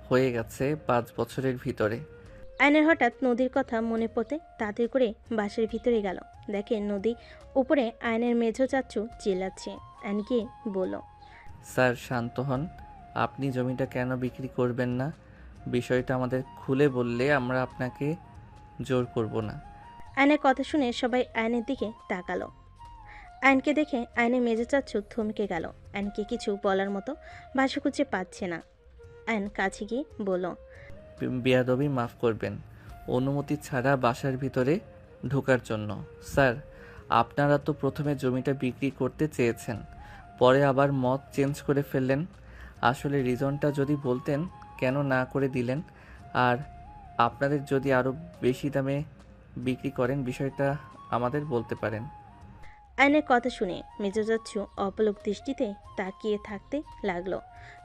হয়ে গেছে 5 বছরের ভিতরে। আয়নের হঠাৎ নদীর কথা মনে পড়তে তাড়াতাড়ি করে বাসের ভিতরে গেল। দেখে নদী উপরে আয়নের মেঝো চাচ্চু চিল্লাচ্ছে। আয়ন গিয়ে বলল, স্যার শান্ত হন, আপনি জমিটা কেন বিক্রি করবেন না? বিষয়টা আমাদের খুলে বললে আমরা আপনাকে জোর করব না। আয়নের কথা শুনে সবাই আয়নের দিকে তাকালো। আয়নকে দেখে আয়নের মেজো চাচ্চু থমকে গেল। আয়নকে কিছু বলার মতো ভাষা খুঁজে পাচ্ছে না। আয়ন কাছে গিয়ে বলল, বেয়াদবি মাফ করবেন, অনুমতি ছাড়া বাসার ভিতরে ঢোকার জন্য। স্যার, আপনারা তো প্রথমে জমিটা বিক্রি করতে চেয়েছেন, পরে আবার মত চেঞ্জ করে ফেললেন। আসলে রিজনটা যদি বলতেন কেন না করে দিলেন, আর আপনাদের যদি আরও বেশি দামে বিক্রি করেন বিষয়টা আমাদের বলতে পারেন। আয়নের কথা শুনে মেজো চাচ্চু অপলক দৃষ্টিতে তাকিয়ে থাকতে লাগলো।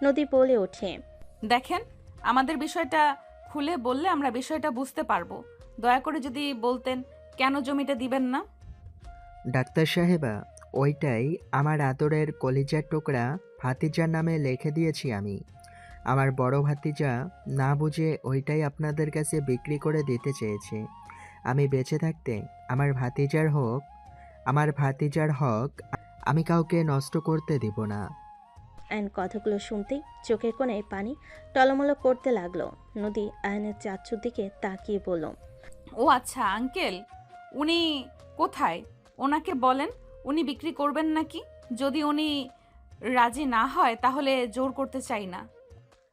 নদী বলে ওঠে, দেখেন, আমাদের বিষয়টা খুলে বললে আমরা বিষয়টা বুঝতে পারবো। দয়া করে যদি বলতেন কেন জমিটা দিবেন না। ডাক্তার সাহেবা, ওইটাই আমার আদরের কলিজার টুকরা ভাতিজার নামে লিখে দিয়েছি আমি। আমার বড় ভাতিজা না বুঝে ওইটাই আপনাদের কাছে বিক্রি করে দিতে চেয়েছে। আমি বেঁচে থাকতে আমার ভাতিজার হক আমি কাউকে নষ্ট করতে দিব না। আয়ন কথাগুলো শুনতেই চোখের কোণায় পানি টলমলো করতে লাগলো। নদী আয়নের চাচ্চুর দিকে তাকিয়ে বলল, ও আচ্ছা আঙ্কেল, উনি কোথায়? ওনাকে বলেন উনি বিক্রি করবেন নাকি। যদি উনি রাজি না হয় তাহলে জোর করতে চাই না।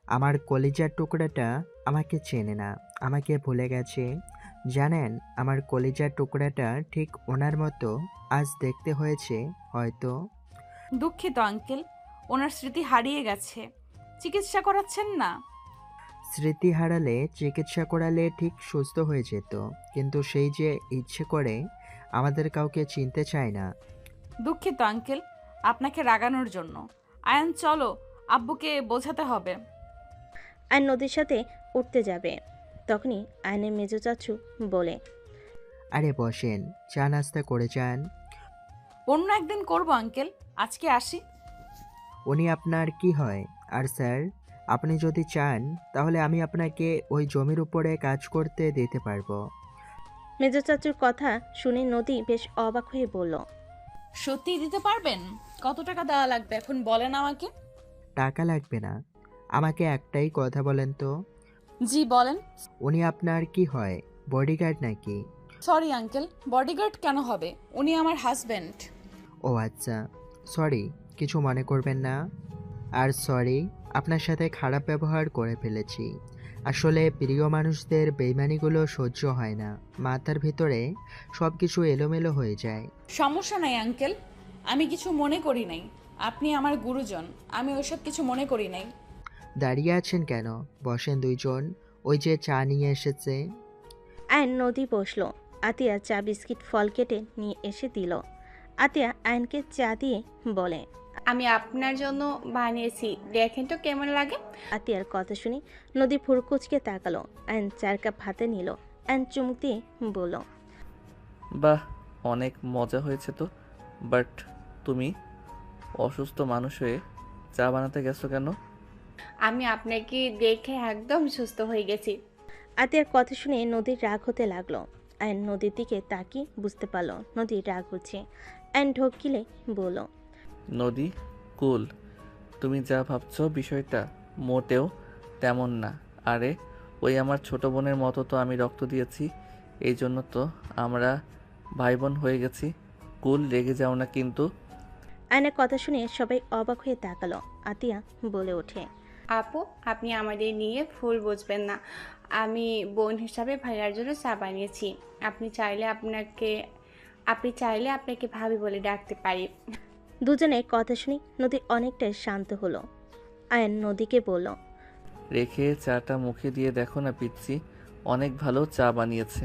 আমার কলিজার টুকরাটা আমাকে চেনে না, আমাকে ভুলে গেছে। জানেন, আমার কলিজার টুকরাটা ঠিক ওনার মতো আজ দেখতে হয়েছে হয়তো। দুঃখিত আঙ্কেল, ওনার স্মৃতি হারিয়ে গেছে, চিকিৎসা করাচ্ছেন না। স্মৃতি হারালে চিকিৎসা করালে ঠিক সুস্থ হয়ে যেত, কিন্তু সেই যে ইচ্ছে করে আমাদের কাউকে চিনতে চায় না। দুঃখিত আঙ্কেল, আপনাকে রাগানোর জন্য। আয়ন চলো, আব্বুকে বোঝাতে হবে। আয়ন নদীর সাথে উঠতে যাবে, তখনই আয়নের মেজো চাচ্চু বলে, আরে বসেন, চা নাস্তা করে যান। অন্য একদিন করব আঙ্কেল, আজকে আসি। উনি আপনার কি হয়? আর স্যার, আপনি যদি চান তাহলে আমি আপনাকে ওই জমির উপরে কাজ করতে দিতে পারবো। মেজো চাচুর কথা শুনে নদী বেশ অবাক হয়ে বলল, সত্যি দিতে পারবেন? কত টাকা দেওয়া লাগবে এখন বলেন আমাকে। টাকা লাগবে না, আমাকে একটাই কথা বলেন তো, জি বলেন। উনি আপনার কি হয়, বডিগার্ড নাকি? সরি আঙ্কেল, বডিগার্ড কেন হবে? উনি আমার হাজবেন্ড। ও আচ্ছা, সরি, কিছু মনে করবেন না। আর সরি আপনার সাথে খারাপ ব্যবহার করে ফেলেছি। আসলে প্রিয় মানুষদের বেইমানিগুলো সহ্য হয় না, মাথার ভিতরে সব কিছু এলোমেলো হয়ে যায়। সমস্যা নাই আঙ্কেল, আমি কিছু মনে করি নাই। আপনি আমার গুরুজন, আমি ওইসব কিছু মনে করি নাই। দাঁড়িয়ে আছেন কেন, বসেন দুইজন, ওই যে চা নিয়ে এসেছে। আয়ন নদী বসলো। আতিয়া চা বিস্কিট ফল কেটে নিয়ে এসে দিল। আতিয়া আয়নকে চা দিয়ে বলে, আমি আপনার জন্য বানিয়েছি, দেখেন তো কেমন লাগে। আতিয়ার কথা শুনে নদী ফুরকুচকে তাকালো। আয়ন 4 কাপ হাতে নিল। আয়ন চুমুক দিয়ে বলল, বাহ, অনেক মজা হয়েছে তো। বাট তুমি অসুস্থ মানুষ হয়ে চা বানাতে গেছো কেন? আমি আপনাকে দেখে একদম সুস্থ হয়ে গেছি। আতিয়ার কথা শুনে নদীর রাগ হতে লাগলো। আয়ন নদীর দিকে তাকিয়ে বুঝতে পারলো নদীর রাগ হচ্ছে। আয়ন ঢোক গিলে বলল, নদী কুল, তুমি যা ভাবছো বিষয়টা মোটেও তেমন না। আরে ওই আমার ছোট বোনের মতো তো আমি রক্ত দিয়েছি, এই জন্য তো আমরা ভাই বোন হয়ে গেছি। কুল, রেগে যাও না কিন্তু। আয়নের কথা শুনে সবাই অবাক হয়ে তাকালো। আতিয়া বলে ওঠে, আপু, আপনি আমাদের নিয়ে ভুল বুঝবেন না। আমি বোন হিসাবে ভাইয়ার জন্য চা বানিয়েছি। আপনি চাইলে আপনাকে ভাবি বলে ডাকতে পারি। দুজনের কথা শুনে নদী অনেকটাই শান্ত হলো। আয়ন নদীকে বলল, রেখে চাটা মুখে দিয়ে দেখো না পিচ্ছি, অনেক ভালো চা বানিয়েছে।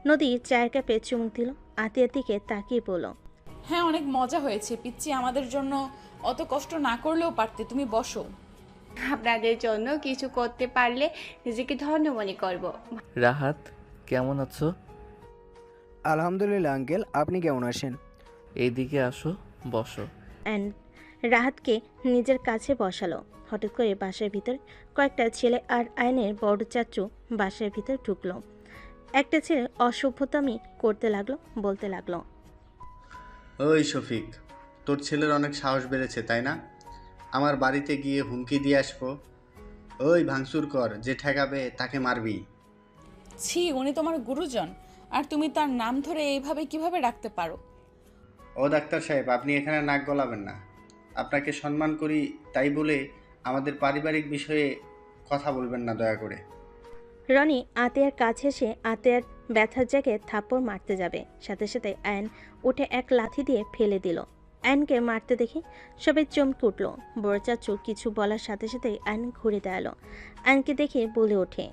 নদী 4 কাপে চুমুক দিল। আতিয়ার দিকে তাকিয়ে বলল, হ্যাঁ অনেক মজা হয়েছে পিচ্ছি, আমাদের জন্য অত কষ্ট না করলেও পারতে, তুমি বসো। আপনাদের জন্য কিছু করতে পারলে নিজেকে ধন্য মনে করব। রাহাত, কেমন আছো? আলহামদুলিল্লাহ আঙ্কেল, আপনি কেমন আছেন? এইদিকে আসো, বসো। অ্যান্ড রাহাতকে নিজের কাছে বসালো। হঠাৎ করে বাসার ভিতর কয়েকটা ছেলে আর আয়নের বড় চাচু বাসার ভিতর ঢুকলো। একটা ছেলে অসভ্যতামি করতে লাগলো, বলতে লাগলো, ওই শফিক, তোর ছেলের অনেক সাহস বেড়েছে তাই না? আমার বাড়িতে গিয়ে হুমকি দিয়ে আসবো। ওই ভাঙচুর কর, যে ঠেকাবে তাকে মারবি। ছি, উনি তোমার গুরুজন, আর তুমি তার নাম ধরে এইভাবে কিভাবে রাখতে পারো? ও ডাক্তার সাহেব, আপনি এখানে নাক গলাবেন না। আপনাকে সম্মান করি তাই বলে আমাদের পারিবারিক বিষয়ে কথা বলবেন না দয়া করে। রনি আতিয়ার কাছে এসে আতিয়ার ব্যথার জায়গায় থাপ্পড় মারতে যাবে, সাথে সাথে আয়ন উঠে এক লাথি দিয়ে ফেলে দিল। আয়নকে মারতে দেখে সবাই চমকে উঠল। বড় চাচু কিছু বলার সাথে সাথে আয়ন ঘুরে দাঁড়ালো। আয়নকে দেখে বলে ওঠে,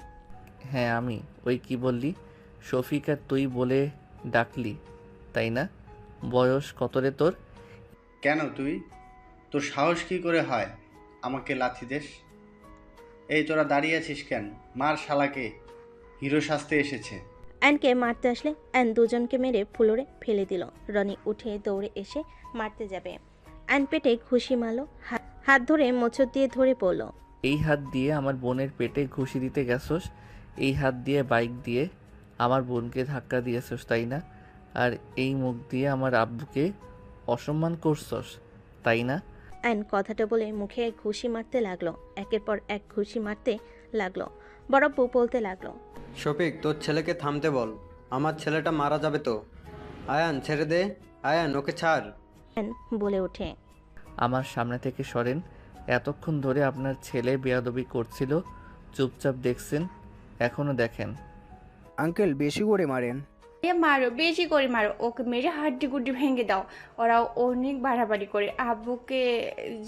হ্যাঁ আমি, ওই কি বললি, শফিক আর তুই বলে ডাকলি তাই না? বয়স কত রে তোর? কেন তোর সাহস কি করে হয় আমাকে লাথি দেস? এই তোরা দাঁড়িয়ে আছিস কেন? মার শালাকে, হিরো সাজতে এসেছে। আয়নকে মারতে আসলে আয়ন দুজনকে মেরে ফ্লোরে ফেলে দিল। রনি উঠে দৌড়ে এসে মারতে যাবে। আয়ন পেটে ঘুষি মারলো, হাত ধরে মোচড় দিয়ে ধরে পড়ল। এই হাত দিয়ে আমার বোনের পেটে ঘুষি দিতে গেছস, এই হাত দিয়ে বাইক দিয়ে আমার বোনকে ধাক্কা দিয়েছস তাই না? আর এই মুখ দিয়ে আমার আব্বুকে অসম্মান করছস তাই না? আয়ন কথাটা বলে মুখে এক ঘুষি মারতে লাগলো। একের পর এক ঘুষি মারতে লাগলো। বড়ব্বু বলতে লাগলো, শফিক, তোর ছেলেকে থামতে বল, আমার ছেলেটা মারা যাবে তো। আয়ান ছেড়ে দে, আয়ান ওকে ছাড়। আয়ন বলে ওঠে, আমার সামনে থেকে সরেন। এতক্ষণ ধরে আপনার ছেলে বেয়াদবি করছিল, চুপচাপ দেখছেন, এখনো দেখেন। আঙ্কেল বেশি করে মারেন। মারো, বেশি করে মারো, ওকে মেরে হাড্ডি গুড্ডি ভেঙে দাও। ওরা অনেক বাড়াবাড়ি করে, আব্বুকে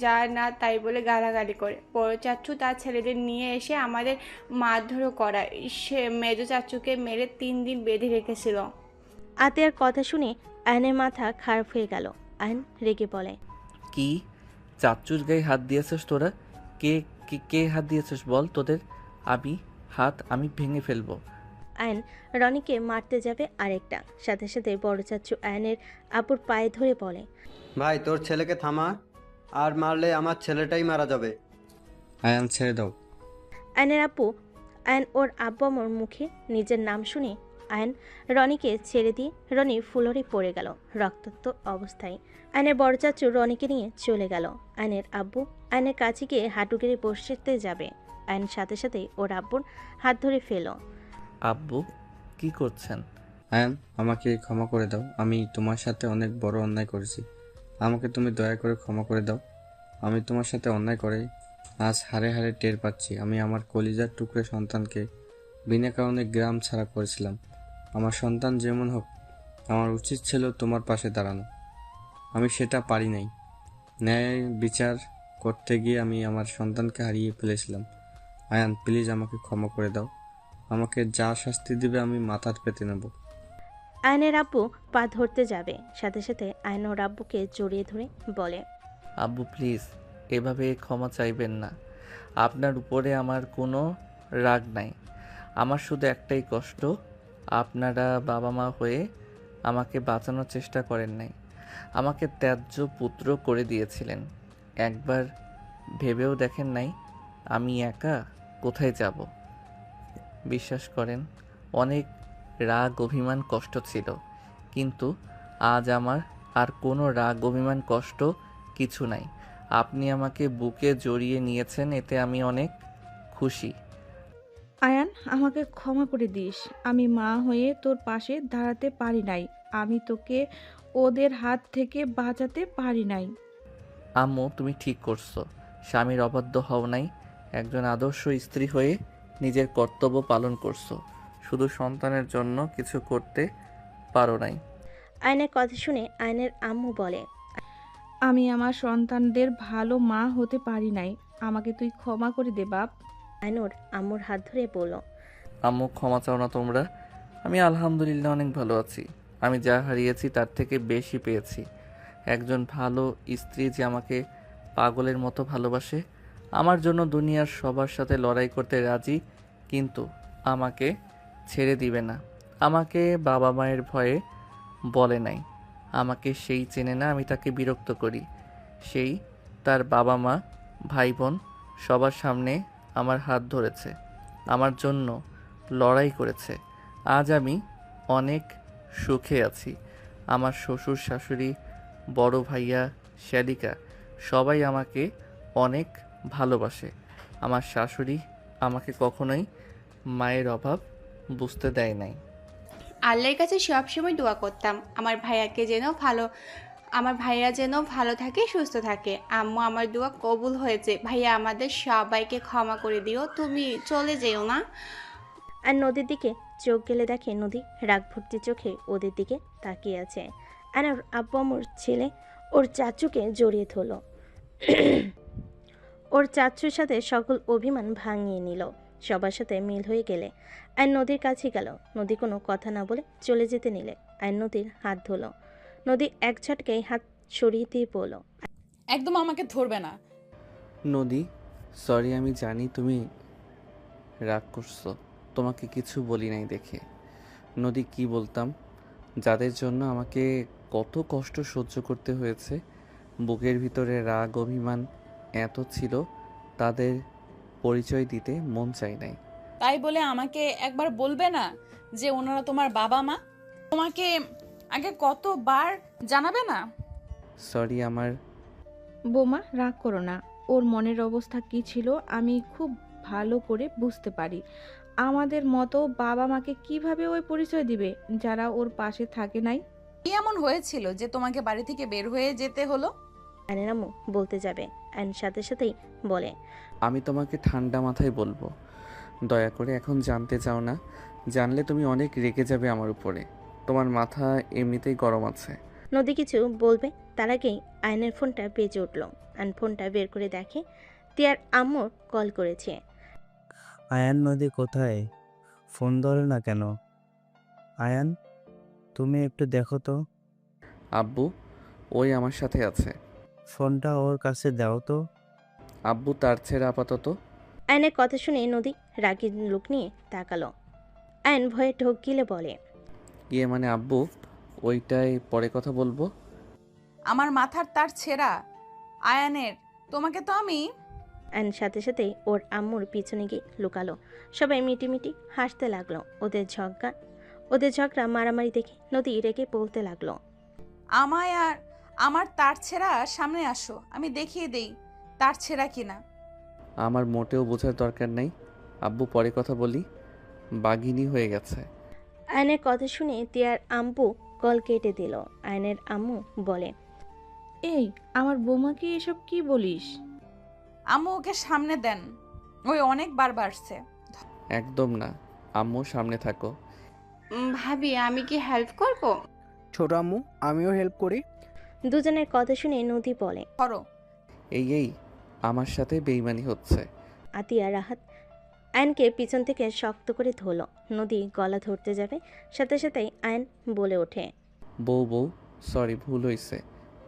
যা না তাই বলে গালাগালি করে। বড় চাচু তার ছেলেদের নিয়ে এসে আমাদের মারধরও করায়। সে মেজো চাচুকে মেরে 3 দিন বেঁধে রেখেছিল। আতিয়ার কথা শুনে আয়নের মাথা খারাপ হয়ে গেল। আয়ন রেগে বলে, কি চাচ্চুর গায়ে হাত দিয়েছিস তোরা? কে কে কে হাত দিয়েছিস বল তোদের? আমি ভেঙে ফেলবো। আয়ন রনিকে মারতে যাবে আরেকটা, সাথে সাথে বড় চাচু আয়নের আপুর পায়ে ধরে বলে, ভাই তোর ছেলেকে থামা, আর মারলে আমার ছেলেটাই মারা যাবে। আয়ান ছেড়ে দাও। আয়নের আপু আয়ন ওর আব্বু আম্মুর মুখে নিজের নাম শুনে আয়ন রনিকে ছেড়ে দিয়ে রনি ফুলরে পড়ে গেল রক্তাক্ত অবস্থায়। আয়নের বড় চাচু রনিকে নিয়ে চলে গেল। আয়নের আব্বু আয়নের কাছে গিয়ে হাঁটু গেড়ে বসতে যাবে, আয়ন সাথে সাথে ওর আব্বুর হাত ধরে ফেলো। আব্বু কি করছেন? আয়ান, আমাকে ক্ষমা করে দাও। আমি তোমার সাথে অনেক বড় অন্যায় করেছি। আমাকে তুমি দয়া করে ক্ষমা করে দাও। আমি তোমার সাথে অন্যায় করে আজ হাড়ে হাড়ে টের পাচ্ছি। আমি আমার কলিজার টুকরে সন্তানকে বিনা কারণে গ্রাম ছাড়া করেছিলাম। আমার সন্তান যেমন হোক, আমার উচিত ছিল তোমার পাশে দাঁড়ানো। আমি সেটা পারি নাই। ন্যায় বিচার করতে গিয়ে আমি আমার সন্তানকে হারিয়ে ফেলেছিলাম। আয়ান, প্লিজ আমাকে ক্ষমা করে দাও। আমাকে যা শাস্তি দিবে আমি মাথার পেতে নেব। আয়নের আব্বু পা ধরতে যাবে, সাথে সাথে আয়ন ওর আব্বুকে জড়িয়ে ধরে বলে, আব্বু প্লিজ এভাবে ক্ষমা চাইবেন না। আপনার উপরে আমার কোনো রাগ নাই। আমার শুধু একটাই কষ্ট, আপনারা বাবা মা হয়ে আমাকে বাঁচানোর চেষ্টা করেন নাই। আমাকে ত্যায্য পুত্র করে দিয়েছিলেন। একবার ভেবেও দেখেন নাই আমি একা কোথায় যাব। বিশ্বাস করেন, অনেক রাগ অভিমান কষ্ট ছিল, কিন্তু আজ আমার আর কোনো রাগ অভিমান কষ্ট কিছু নাই। আপনি আমাকে বুকে জড়িয়ে নিয়েছেন, এতে আমি অনেক খুশি। আয়ান, আমাকে ক্ষমা করে দিস। আমি মা হয়ে তোর পাশে দাঁড়াতে পারি নাই। আমি তোকে ওদের হাত থেকে বাঁচাতে পারি নাই। আম্মু তুমি ঠিক করছো। স্বামীর অবাধ্য হও নাই। একজন আদর্শ স্ত্রী হয়ে নিজের কর্তব্য পালন করছো। শুধু সন্তানের জন্য কিছু করতে পারো নাই। আয়নের কথা শুনে আয়নের আম্মু বলে, আমি আমার সন্তানদের ভালো মা হতে পারি নাই। আমাকে তুই ক্ষমা করে দে বাপ। আয়নুর আম্মুর হাত ধরে বলল, আম্মু ক্ষমা চাও না তোমরা। আমি আলহামদুলিল্লাহ অনেক ভালো আছি। আমি যা হারিয়েছি তার থেকে বেশি পেয়েছি। একজন ভালো স্ত্রী যে আমাকে পাগলের মতো ভালোবাসে, আমার জন্য দুনিয়ার সবার সাথে লড়াই করতে রাজি, কিন্তু আমাকে ছেড়ে দিবে না। আমাকে বাবা মায়ের ভয়ে বলে নাই। আমাকে সেই চেনে না, আমি তাকে বিরক্ত করি। সেই তার বাবা মা ভাই বোন সবার সামনে আমার হাত ধরেছে, আমার জন্য লড়াই করেছে। আজ আমি অনেক সুখে আছি। আমার শ্বশুর শাশুড়ি, বড় ভাইয়া, শ্যালিকা সবাই আমাকে অনেক ভালোবাসে। আমার শাশুড়ি আমাকে কখনোই মায়ের অভাব বুঝতে দেয় নাই। আল্লাহর কাছে সবসময় দোয়া করতাম আমার ভাইয়া যেন ভালো থাকে, সুস্থ থাকে। আম্মু, আমার দোয়া কবুল হয়েছে। ভাইয়া, আমাদের সবাইকে ক্ষমা করে দিও। তুমি চলে যেও না। আর নদীর দিকে চোখ গেলে দেখে নদী রাগ ভর্তি চোখে ওদের দিকে তাকিয়ে আছে। আর ওর আব্বু আম্মুর ছেলে ওর চাচুকে জড়িয়ে ধরল। ওর চাচুর সাথে সকল অভিমান ভাঙিয়ে নিল। সবার সাথে মিল হয়ে গেলে আর নদীর কাছে গেল। নদী কোনো কথা না বলে চলে যেতে নিলে আর নদীর হাত ধরল। নদী এক ঝটকায় হাত সরিয়ে দিয়ে বলল, একদম আমাকে ধরবে না। নদী সরি, আমি জানি তুমি রাগ করছো। তোমাকে কিছু বলি নাই দেখে। নদী কি বলতাম, যাদের জন্য আমাকে কত কষ্ট সহ্য করতে হয়েছে, বুকের ভিতরে রাগ অভিমান এত ছিল, তাদের পরিচয় দিতে মন চাই নাই। তাই বলে আমাকে একবার বলবে না যে ওনারা তোমার বাবা মা? তোমাকে আগে কতবার জানাবে না? সরি আমার। বোমা, রাগ করো না। ওর মনের অবস্থা কি ছিল আমি খুব ভালো করে বুঝতে পারি। আমাদের মতো বাবা মাকে কিভাবে ওই পরিচয় দিবে যারা ওর পাশে থাকে নাই? কি এমন হয়েছিল যে তোমাকে বাড়ি থেকে বের হয়ে যেতে হলো? আয়নের আম্মু বলতে যাবে, আয়ন সাথে সাথেই বলে, আমি তোমাকে ঠান্ডা মাথায় বলবো, দয়া করে এখন জানতে চাও না। জানলে তুমি অনেক রেগে যাবে আমার উপরে। তোমার মাথা এমনিতেই গরম আছে। নদী কিছু বলবে তার আগেই আয়নের ফোনটা বেজে উঠল। আয়ন ফোনটা বের করে দেখে তিয়ার আম্মু কল করেছে। আয়ান, নদী কোথায়? ফোন ধরে না কেন? আয়ান, তুমি একটু দেখো তো। আব্বু ওই আমার সাথে আছে। ফোনটা ওর কাছে দাও তো। আব্বু তার ছেড়ে আপাতত। আয়নের কথা শুনে নদী রাগী লোক নিয়ে তাকালো। আয়ন ভয়ে ঢোক গিলে বলে, ইয়ে মানে আব্বু, ওইটাই পরে কথা বলবো। আমার মাথার তার ছেঁড়া। আয়ানের, তোমাকে তো আমি। অ্যান্ড সাথে সাথেই ওর আম্মুর পিছনে গিয়ে লুকালো। সবাই মিটিমিটি হাসতে লাগলো। ওদের ঝগড়া মারামারি দেখে নদী রেগে বলতে লাগলো, আমায় আর আমার তার ছেঁড়া সামনে আসো, আমি দেখিয়ে দেই তার ছেঁড়া কিনা। আমার মোটেও বোঝার দরকার নেই, আব্বু পরে কথা বলি, বাঘিনী হয়ে গেছে। আয়নের কথা শুনে তিয়ার আম্মু কল কেটে দিল। আয়নের আম্মু বলে, এই আমার বৌমাকে এসব কি বলিস? আম্মু ওকে সামনে দেন, ওই অনেকবার বাড়ছে। একদম না, আম্মু সামনে থাকো। ভাবি আমি কি হেল্প করব? ছোট আম্মু আমিও হেল্প করি। দুজনের কথা শুনে নদী বলে, করো। এই আমার সাথে বেইমানি হচ্ছে। আতিয়া রাহাত আয়নকে পিছন থেকে শক্ত করে ধরল। নদী গলা ধরতে যাবে, সাথে সাথেই আয়ন বলে ওঠে, বউ সরি, ভুল হয়েছে,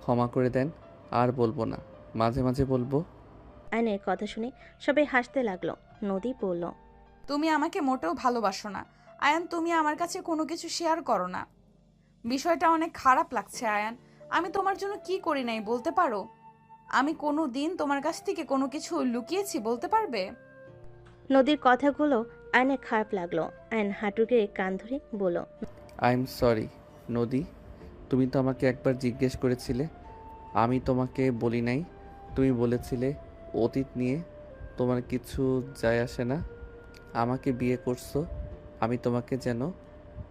ক্ষমা করে দেন, আর বলবো না, মাঝে মাঝে বলবো। আয়নের কথা শুনে সবাই হাসতে লাগলো। নদী বলল, তুমি আমাকে মোটেও ভালোবাসো না আয়ান, তুমি আমার কাছে কোনো কিছু শেয়ার করো না। বিষয়টা অনেক খারাপ লাগছে আয়ান, আমি তোমার জন্য কি করি নাই বলতে পারো? আমি কোনো দিন তোমার কাছ থেকে কোনো কিছু লুকিয়েছি বলতে পারবে? নদীর কথাগুলো আয়নের খারাপ লাগলো। আয়ন হাঁটুকে কান ধরে বলল, আই এম সরি নদী, তুমি তো আমাকে একবার জিজ্ঞেস করেছিলে, আমি তোমাকে বলি নাই। তুমি বলেছিলে অতীত নিয়ে তোমার কিছু যায় আসে না, আমাকে বিয়ে করছো, আমি তোমাকে যেন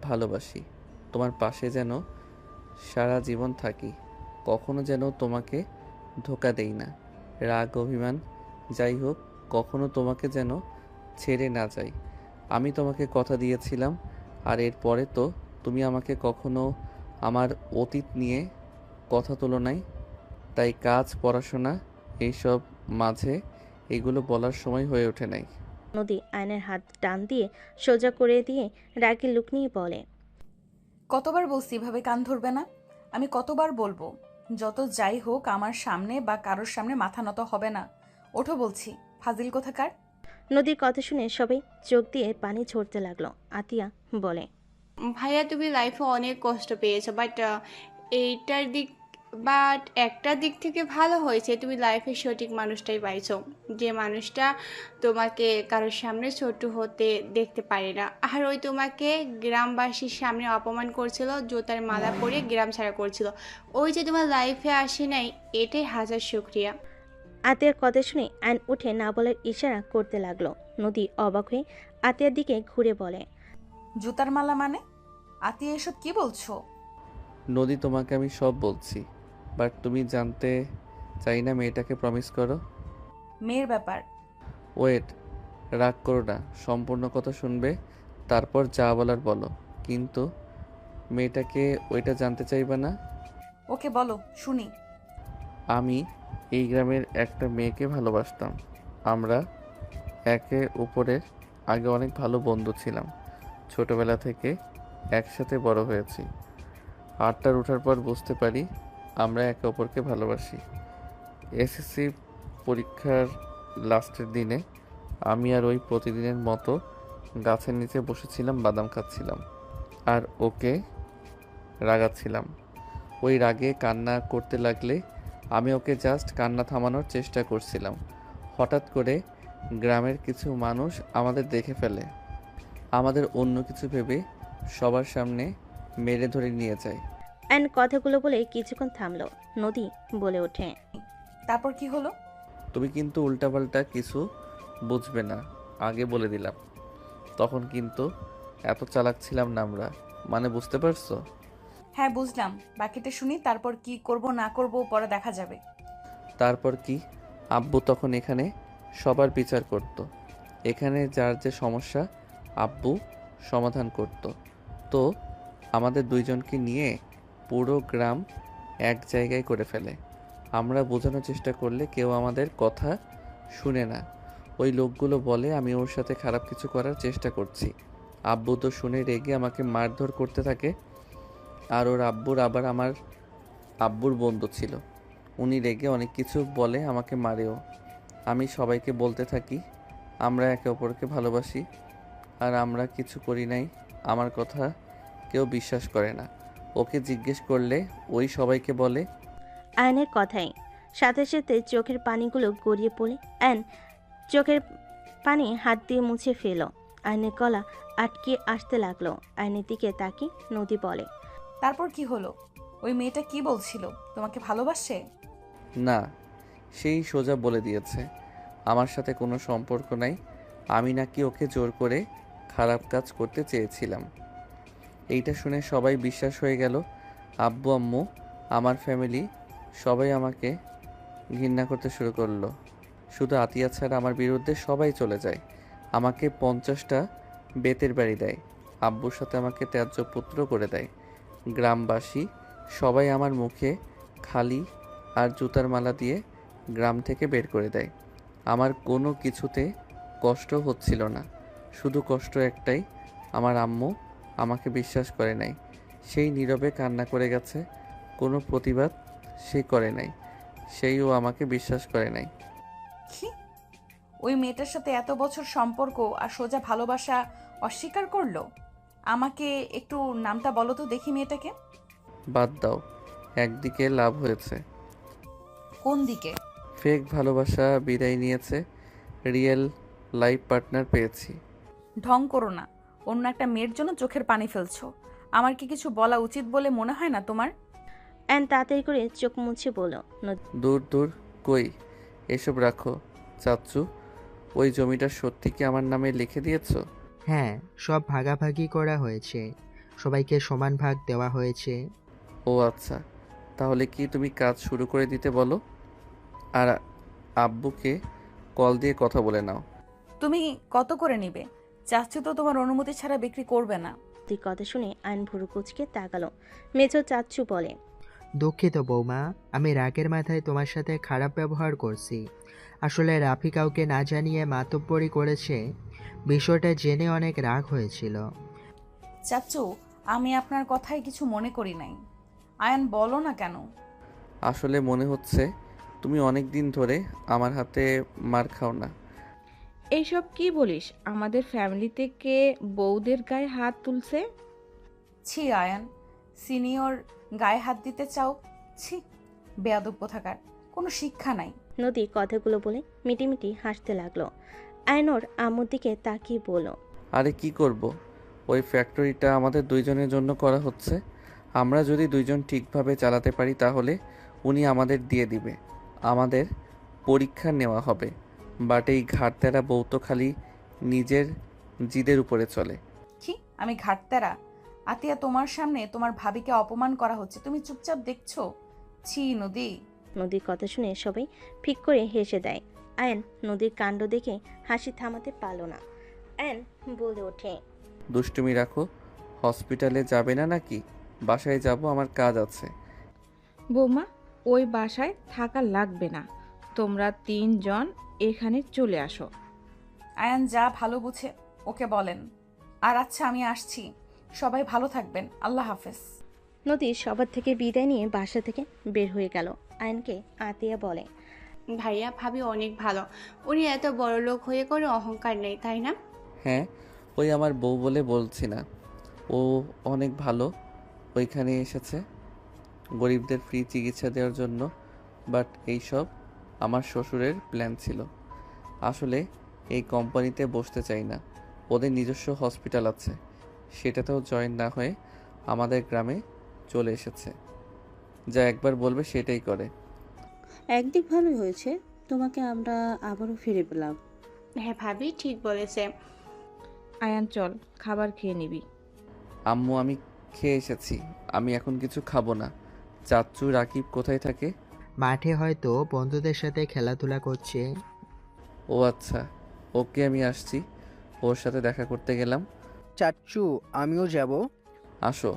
ভালোবাসি, তোমার পাশে যেন সারা জীবন থাকি, কখনো যেন তোমাকে ধোকা দেই না, রাগ অভিমান যাই হোক কখনো তোমাকে যেন ছেড়ে না যাই। আমি তোমাকে কথা দিয়েছিলাম, আর এরপরে তো তুমি আমাকে কখনো আমার অতীত নিয়ে কথা তোলো নাই, তাই কাজ পড়াশোনা এইসব মাঝে এগুলো বলার সময় হয়ে ওঠে নাই। নদী আয়নের হাত টান দিয়ে সোজা করে দিয়ে রাগের লুক নিয়ে বলে, কতবার বলছি এভাবে কান ধরবে না? আমি কতবার বলবো যত যাই হোক আমার সামনে বা কারোর সামনে মাথা নত হবে না। ওঠো বলছি, ফাজিল কোথাকার। নদীর কথা শুনে সবাই চোখ দিয়ে পানি ঝরতে লাগলো। আতিয়া বলে, ভাইয়া তুমি লাইফে অনেক কষ্ট পেয়েছো, বাট একটা দিক থেকে ভালো হয়েছে, তুমি লাইফে সঠিক মানুষটাই পাইছো, যে মানুষটা তোমাকে কারোর সামনে ছোট হতে দেখতে পারে না। আর ওই তোমাকে গ্রামবাসীর সামনে অপমান করছিল, জুতার মালা পরে গ্রাম ছাড়া করছিল, ওই যে তোমার লাইফে আসে নাই, এটাই হাজার শুক্রিয়া। আতিয়ার কথা শুনে আয়ন উঠে না বলার ইশারা করতে লাগলো। নদী অবাক হয়ে আতিয়ার দিকে ঘুরে বলে, জুতার মালা মানে? আতিয়া এসব কি বলছো? নদী তোমাকে আমি সব বলছি, বাট তুমি জানতে চাই না, মেয়েটাকে প্রমিস করো। মেয়ের ব্যাপার। ওয়েট, রাগ করো না, সম্পূর্ণ কথা শুনবে, তারপর যা বলার বলো, কিন্তু মেয়েটাকে ওইটা জানতে চাইবে না। ওকে বলো শুনি। আমি এই গ্রামের একটা মেয়েকে ভালোবাসতাম, আমরা একে অপরের আগে অনেক ভালো বন্ধু ছিলাম, ছোটবেলা থেকে একসাথে বড় হয়েছি। আটটার ওঠার পর বুঝতে পারি আমরা একে অপরকে ভালোবাসি। এসএসসি পরীক্ষার লাস্টের দিনে আমি আর ওই প্রতিদিনের মতো গাছের নিচে বসেছিলাম, বাদাম খাচ্ছিলাম আর ওকে রাগাচ্ছিলাম। ওই রাগে কান্না করতে লাগলে আমি ওকে জাস্ট কান্না থামানোর চেষ্টা করছিলাম। হঠাৎ করে গ্রামের কিছু মানুষ আমাদের দেখে ফেলে, আমাদের অন্য কিছু ভেবে সবার সামনে মেরে ধরে নিয়ে যায়। অ্যান কথাগুলো বলে কিছুক্ষণ থামলো। নদী বলে ওঠে, তারপর কি হলো? তুমি কিন্তু উল্টাপাল্টা কিছু বুঝবে না, আগে বলে দিলাম। তখন কিন্তু এত চালাক ছিলাম না আমরা, মানে বুঝতে পারছো? হ্যাঁ বুঝলাম, বাকিটা শুনি, তারপর কি করব না করব পরে দেখা যাবে। তারপর কি, আব্বু তখন এখানে সবার বিচার করত, এখানে যার যে সমস্যা আব্বু সমাধান করত। তো আমাদের দুইজনকে নিয়ে পুরো গ্রাম এক জায়গায় করে ফেলে। আমরা বোঝানোর চেষ্টা করলে কেউ আমাদের কথা শুনে না। ওই লোকগুলো বলে আমি ওর সাথে খারাপ কিছু করার চেষ্টা করছি। আব্বু তো শুনে রেগে আমাকে মারধর করতে থাকে। আর ওর আব্বুর আবার আমার আব্বুর বন্ধু ছিল, উনি রেগে অনেক কিছু বলে, আমাকে মারেও। আমি সবাইকে বলতে থাকি আমরা একে অপরকে ভালোবাসি, আর আমরা কিছু করি নাই। আমার কথা কেউ বিশ্বাস করে না। ওকে জিজ্ঞেস করলে ওই সবাইকে বলে। আয়নের কথাই সাথে সাথে চোখের পানিগুলো গড়িয়ে পড়ে অ্যান চোখের পানি হাত দিয়ে মুছে ফেল। আয়নের গলা আটকে আসতে লাগলো। আয়নের দিকে তাকিয়ে নদী বলে, তারপর কি হলো? ওই মেয়েটা কি বলছিল? তোমাকে ভালোবাসে? না, সেই সোজা বলে দিয়েছে আমার সাথে কোনো সম্পর্ক নাই। আমি নাকি ওকে জোর করে খারাপ কাজ করতে চেয়েছিলাম। এইটা শুনে সবাই বিশ্বাস হয়ে গেল। আব্বু আম্মু, আমার ফ্যামিলি সবাই আমাকে ঘৃণা করতে শুরু করলো। শুধু আতিয়া ছাড়া আমার বিরুদ্ধে সবাই চলে যায়। আমাকে 50টা বেতের বাড়ি দেয়। আব্বুর সাথে আমাকে ত্যায্য পুত্র করে দেয়। গ্রামবাসী সবাই আমার মুখে খালি আর জুতার মালা দিয়ে গ্রাম থেকে বের করে দেয়। আমার কোনো কিছুতে কষ্ট হচ্ছিল না, শুধু কষ্ট একটাই, আমার আম্মু আমাকে বিশ্বাস করে নাই। সেই নীরবে কান্না করে গেছে, কোনো প্রতিবাদ সে করে নাই। সেইও আমাকে বিশ্বাস করে নাই। কি? ওই মেয়েটার সাথে এত বছর সম্পর্ক আর সোজা ভালোবাসা অস্বীকার করলো? আমাকে একটু নামটা বলো তো দেখি মেয়েটাকে। বাদ দাও, একদিকে লাভ হয়েছে। কোন দিকে? ফেক ভালোবাসা বিদায় নিয়েছে, রিয়েল লাইফ পার্টনার পেয়েছি। ঢং করো না। অন্য একটা মেয়ের জন্য চোখের পানি ফেলছো। আমার কি কিছু বলা উচিত বলে মনে হয় না তোমার? অ্যান তাড়াতাড়ি করে চোখ মুছে বলল, দূর দূর, কই এসব রাখো। চাচ্চু, ওই জমিটা সত্যি কি আমার নামে লিখে দিয়েছো? হ্যাঁ, সব ভাগাভাগি করা হয়েছে, সবাইকে সমান ভাগ দেওয়া হয়েছে। ও আচ্ছা, তাহলে কি তুমি কাজ শুরু করে দিতে বলো, আর আব্বুকে কল দিয়ে কথা বলে নাও। তুমি কত করে নিবে? চাচ্ছি তো তোমার অনুমতি ছাড়া বিক্রি করবে না। তুই কথা শুনে আইন ভুরু কুচকে তাকালো। মেজো চাচ্চু বলে, দুঃখিত বৌমা, আমি রাগের মাথায় তোমার সাথে খারাপ ব্যবহার করছি। আসলে রাফি কাউকে না জানিয়ে মাতব্বরি করেছে, বিষয়টা জেনে অনেক রাগ হয়েছিল। চাচ্চু, আমি আপনার কথায় কিছু মনে করি নাই। আয়ান, বলো না কেন? আসলে মনে হচ্ছে তুমি অনেক দিন ধরে আমার হাতে মার খাও না। এইসব কি বলিস? আমাদের ফ্যামিলিতে কে বউদের গায়ে হাত তুলছে? ছি আয়ান, সিনিয়র গায়ে হাত দিতে চাও? ছি, বেয়াদব কোথাকার, কোনো শিক্ষা নাই। নদী কথাগুলো বলে মিটিমিটি হাসতে লাগলো। আয়নোর আম্মুর দিকে তাকিয়ে বলল, আরে কি করব, ওই ফ্যাক্টরিটা আমাদের দুইজনের জন্য করা হচ্ছে। আমরা যদি দুইজন ঠিকভাবে চালাতে পারি তাহলে উনি আমাদের দিয়ে দিবে। আমাদের পরীক্ষা নেওয়া হবে। বাট এই ঘাটতেরা বউ তো খালি নিজের জিদের উপরে চলে। কি? আমি ঘাটতারা? আতিয়া, তোমার সামনে তোমার ভাবিকে অপমান করা হচ্ছে, তুমি চুপচাপ দেখছো? ছি নদী। নদীর কথা শুনে সবাই ফিক করে হেসে দেয়। আয়ন নদীর কাণ্ড দেখে হাসি থামাতে পারল না। আয়ন বলে ওঠে, দুষ্টুমি রাখো। হসপিটালে যাবে না নাকি? বাসায় যাব, আমার কাজ আছে। বৌমা, ওই বাসায় থাকা লাগবে না, তোমরা 3 জন এখানে চলে আসো। আয়ান যা ভালো বুঝে ওকে বলেন। আর আচ্ছা, আমি আসছি। সবাই ভালো থাকবেন, আল্লাহ হাফেজ। নদী সবার থেকে বিদায় নিয়ে বাসা থেকে বের হয়ে গেল। আয়নকে আতিয়া বলে, ভাইয়া ভাবি অনেক ভালো, উনি এত বড় লোক হয়ে কোনো অহংকার নেই, তাই না? হ্যাঁ, ওই আমার বউ বলে বলছি না, ও অনেক ভালো। ওইখানে এসেছে গরিবদের ফ্রি চিকিৎসা দেওয়ার জন্য। বাট এইসব আমার শ্বশুরের প্ল্যান ছিল। আসলে এই কোম্পানিতে বসতে চাই না, ওদের নিজস্ব হসপিটাল আছে, সেটাতেও জয়েন না হয়ে আমাদের গ্রামে চলে এসেছে। যা একবার বলবে সেটাই করে। একদিক ভালোই হয়েছে, তোমাকে আমরা আবারও ফিরে পেলাম। হ্যাঁ ভাবি ঠিক বলেছে। আয়ান চল, খাবার খেয়ে নিবি। আম্মু, আমি খেয়ে এসেছি, আমি এখন কিছু খাবো না। চাচ্চু রাকিব কোথায় থাকে? মাঠে হয়তো বন্ধুদের সাথে খেলাধুলা করছে। ও আচ্ছা, ওকে, আমি আসছি, ওর সাথে দেখা করতে গেলাম। চাচ্চু, আমিও যাব। আসো।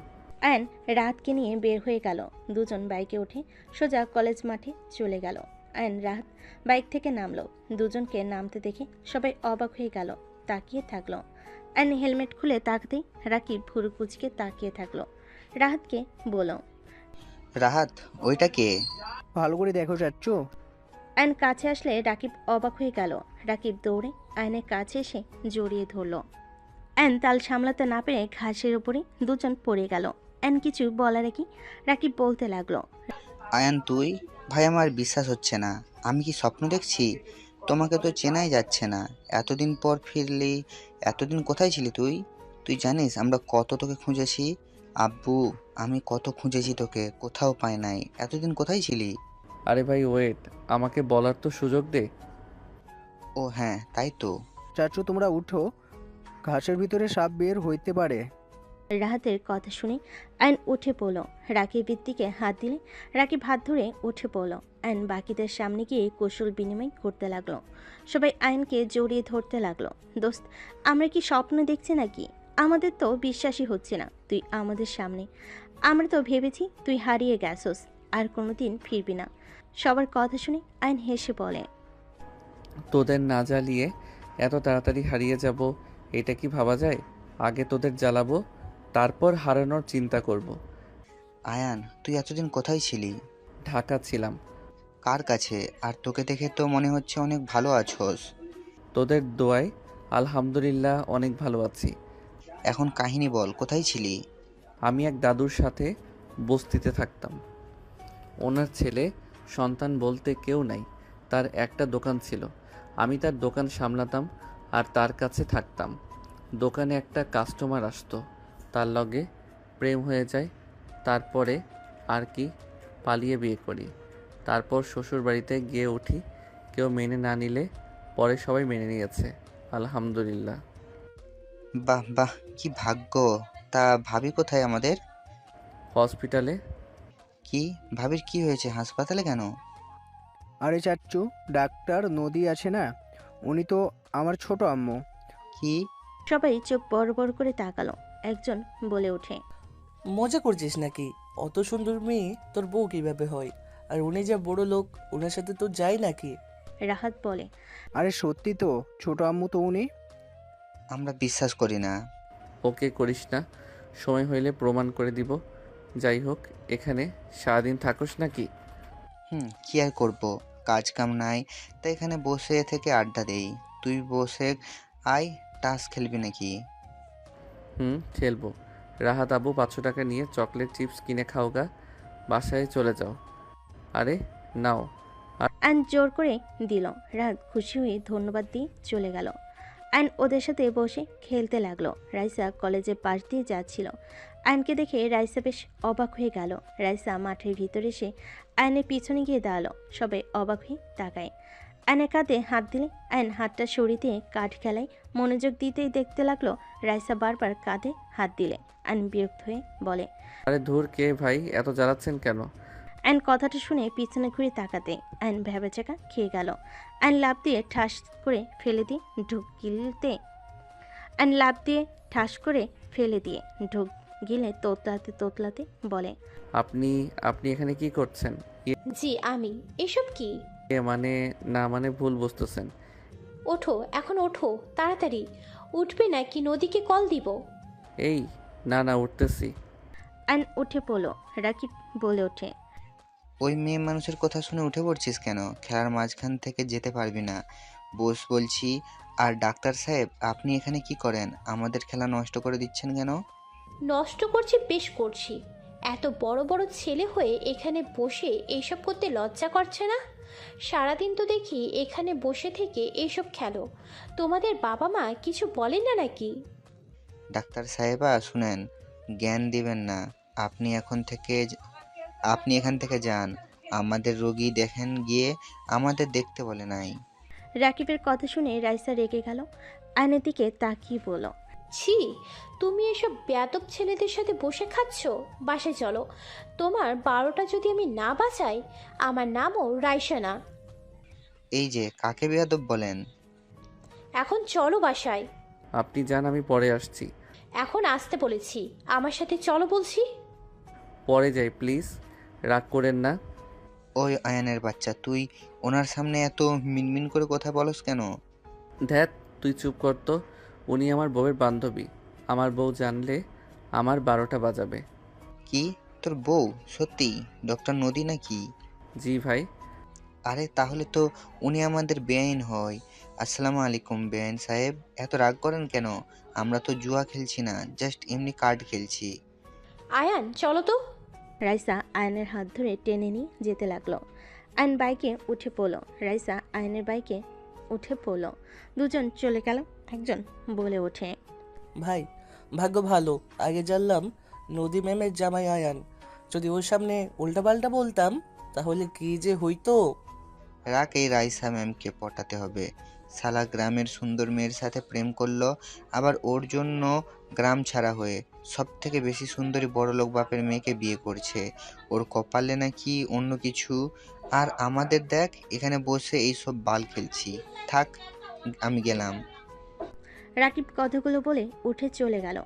আয়ন রাতকে নিয়ে বের হয়ে গেল। দুজন বাইকে উঠে সোজা কলেজ মাঠে চলে গেল। আয়ন রাত বাইক থেকে নামলো। দুজনকে নামতে দেখে সবাই অবাক হয়ে গেল, তাকিয়ে থাকলো। আয়ন হেলমেট খুলে তাকাতেই রাকিব ভুরু কুচকে তাকিয়ে থাকলো। রাহাতকে বলো, রাহাত, ওইটা কে? ভালো করে দেখো চাচ্চু। আয়ন কাছে আসলে রাকিব অবাক হয়ে গেল। রাকিব দৌড়ে আয়নের কাছে এসে জড়িয়ে ধরল। আয়ন তাল সামলাতে না পেরে ঘাসের উপরে দুজন পড়ে গেল। আয়ন কিছু বলার কি রাকিব বলতে লাগলো, আয়ান তুই? ভাই আমার বিশ্বাস হচ্ছে না, আমি কি স্বপ্ন দেখছি? তোমাকে তো চেনাই যাচ্ছে না। এতদিন পর ফিরলি। এতদিন কোথায় ছিলি তুই? তুই জানিস আমরা কত তোকে খুঁজেছি? আব্বু, আমি কত খুঁজেছি তোকে, কোথাও পাই নাই। এতদিন কোথায় ছিলি? আরে ভাই ওয়েট, আমাকে বলার তো সুযোগ দে। ও হ্যাঁ, তাই তো। চাচু তোমরা উঠো, ঘাসের ভিতরে সাপ বের হইতে পারে। রাহাতের কথা শুনে আয়ন উঠে পড়ল। রাকিবের দিকে হাত দিলে রাকিব হাত ধরে উঠে পড়ল। আয়ন বাকিদের সামনে গিয়ে কৌশল বিনিময় করতে লাগলো। সবাই আয়নকে জড়িয়ে ধরতে লাগলো। দোস্ত, আমরা কি স্বপ্ন দেখছি নাকি? আমাদের তো বিশ্বাসই হচ্ছে না তুই আমাদের সামনে। আমরা তো ভেবেছি তুই হারিয়ে গেছস, আর কোনোদিন ফিরবি না। সবার কথা শুনে আয়ন হেসে বলে, তোদের না জ্বালিয়ে এত তাড়াতাড়ি হারিয়ে যাব এটা কি ভাবা যায়? আগে তোদের জ্বালাবো, তারপর হারানোর চিন্তা করব। আয়ান, তুই এতদিন কোথায় ছিলি? ঢাকা ছিলাম। কার কাছে? আর তোকে দেখে তো মনে হচ্ছে অনেক ভালো আছোস। তোদের দোয়ায় আলহামদুলিল্লাহ অনেক ভালো আছি। এখন কাহিনী বল, কোথায় ছিলি? আমি এক দাদুর সাথে বস্তিতে থাকতাম। ওনার ছেলে সন্তান বলতে কেউ নাই। তার একটা দোকান ছিল, আমি তার দোকান সামলাতাম আর তার কাছে থাকতাম। দোকানে একটা কাস্টমার আসতো, তার লগে প্রেম হয়ে যায়। তারপরে আর কি, পালিয়ে বিয়ে করি। তারপর শ্বশুর বাড়িতে গিয়ে উঠি। কেউ মেনে না নিলে পরে সবাই মেনে নিয়েছে, আলহামদুলিল্লাহ। বাহ বাহ, কি ভাগ্য। তা ভাবি কোথায় আমাদের? হসপিটালে। কি? ভাবির কি হয়েছে? হাসপাতালে কেন? আরে চাচু, ডাক্তার নদী আছে না, উনি তো আমার ছোট আম্মু। কি? সবাই চোখ বড় বড় করে তাকালো। একজন বলে ওঠে, মজা করছিস নাকি? অত সুন্দর মেয়ে তোর বউ কিভাবে হয়? আর উনি যা বড় লোক, ওনার সাথে তো যাই নাকি? রাহাত বলে, আরে সত্যি তো, ছোট আম্মু তো উনি। আমরা বিশ্বাস করি না। ওকে করিস না, সময় হইলে প্রমাণ করে দিব। যাই হোক, এখানে সারাদিন থাকোস নাকি? কি আর করব, কাজ কাম নাই, তাই এখানে বসে থেকে আড্ডা দেই। তুই বসে আয়, টাস খেলবি নাকি? খেলবো। রাহাত আবু 500 টাকা নিয়ে চকলেট চিপস কিনে খাওগা, বাসায় চলে যাও। আরে নাও। আইন জোর করে দিল। রাহাত খুশি হয়ে ধন্যবাদ দিয়ে চলে গেল। আইন ওদের সাথে বসে খেলতে লাগলো। রাইসা কলেজের পাশ দিয়ে যাচ্ছিল। আইনকে দেখে রাইসা বেশ অবাক হয়ে গেল। রাইসা মাঠের ভিতরে এসে আইনের পিছনে গিয়ে দাঁড়ালো। সবাই অবাক হয়ে তাকায়। আইনের কাঁধে হাত দিলে আইন হাতটা সরিয়ে দিয়ে কাঠ খেলায় মনোযোগ দিতেই দেখতে লাগলো রাইসা বারবার কাঁধে হাত দিলে। আইন বিরক্ত হয়ে বলে, আরে ধুর, কে ভাই এত জ্বালাচ্ছেন কেন? আইন কথাটা শুনে পিছনে ঘুরে তাকাতে আইন ভেবেচাকা খেয়ে গেল। আইন লাফ দিয়ে ঠাস করে ফেলে দিয়ে ঢুক গিলতে ঢুক গিলে তোতলাতে তোতলাতে বলে, আপনি এখানে কি করছেন? জি আমি। এসব কি? মানে ভুল বুঝতেছেন। ওঠো, এখন ওঠো তাড়াতাড়ি। উঠবে নাকি নদীকে কল দিব? এই না উঠতেছি। আইন উঠে পড়লো। রাকিব বলে ওঠে, ওই মেয়ে মানুষের কথা শুনে উঠে পড়ছিস কেন? খেলার মাঝখান থেকে যেতে পারবি না, বস বলছি। আর ডাক্তার সাহেব, আপনি এখানে কি করেন? আমাদের খেলা নষ্ট করে দিচ্ছেন কেন? নষ্ট করছি, বেশ করছি। এত বড় বড় ছেলে হয়ে এখানে বসে এইসব করতে লজ্জা করছে না? সারাদিন তো দেখি এখানে বসে থেকে এইসব খেলো। তোমাদের বাবা মা কিছু বলেন না নাকি? ডাক্তার সাহেবা শুনেন, জ্ঞান দিবেন না। আপনি এখান থেকে যান। আমাদের রোগী দেখেন গিয়ে, আমাদের দেখতে বলে নাই। রাকিবের কথা শুনে রাইসা রেগে গেল। আইনের দিকে তাকিয়ে বলল, ছি, তুমি এসব বেয়াদব ছেলেদের সাথে বসে খাচ্ছ? বাসায় চলো। তোমার 12টা যদি আমি না বাঁচাই, আমার নামও রাইসা না। এই যে, কাকে বেয়াদব বলেন? এখন চলো বাসায়। আপনি যান, আমি পরে আসছি। এখন আসতে বলেছি, আমার সাথে চলো বলছি। পরে যাই প্লিজ, রাগ করেন না। ওই আয়ানের বাচ্চা, তুই ওনার সামনে এত মিনমিন করে কথা বলস কেন? ধ্যাত, তুই চুপ কর তো। উনি আমার বউয়ের বান্ধবী। আমার বউ জানলে আমার 12টা বাজাবে। কি? তোর বউ? সত্যি ডক্টর নদী নাকি? জি ভাই। আরে তাহলে তো উনি আমাদের বেআইন হয়। আসসালামু আলাইকুম বেআইন সাহেব, এত রাগ করেন কেন? আমরা তো জুয়া খেলছি না, জাস্ট এমনি কার্ড খেলছি। আয়ান চলো তো। রাইসা আয়নের হাত ধরে টেনে নিয়ে যেতে লাগলো। আয়ন বাইকে উঠে পড়লো। রাইসা আয়নের বাইকে উঠে পড়ল। দুজন চলে গেল। একজন বলে ওঠে, ভাই ভাগ্য ভালো, আগে জানলাম নদী ম্যামের জামাই আয়ান। যদি ওর সামনে উল্টাপাল্টা বলতাম তাহলে কি যে হইতো। রাখ, এই রাইসা ম্যামকে পটাতে হবে। শালা গ্রামের সুন্দর মেয়ের সাথে প্রেম করলো, আবার ওর জন্য গ্রাম ছাড়া হয়ে সব থেকে বেশি সুন্দরী বড়লোক বাপের মেয়েকে বিয়ে করছে। ওর কপালে নাকি অন্য কিছু। আর আমাদের দেখ এখানে বসে এইসব বাল খেলছি। থাক, আমি গেলাম। রাকিব কথাগুলো বলে উঠে চলে গেল।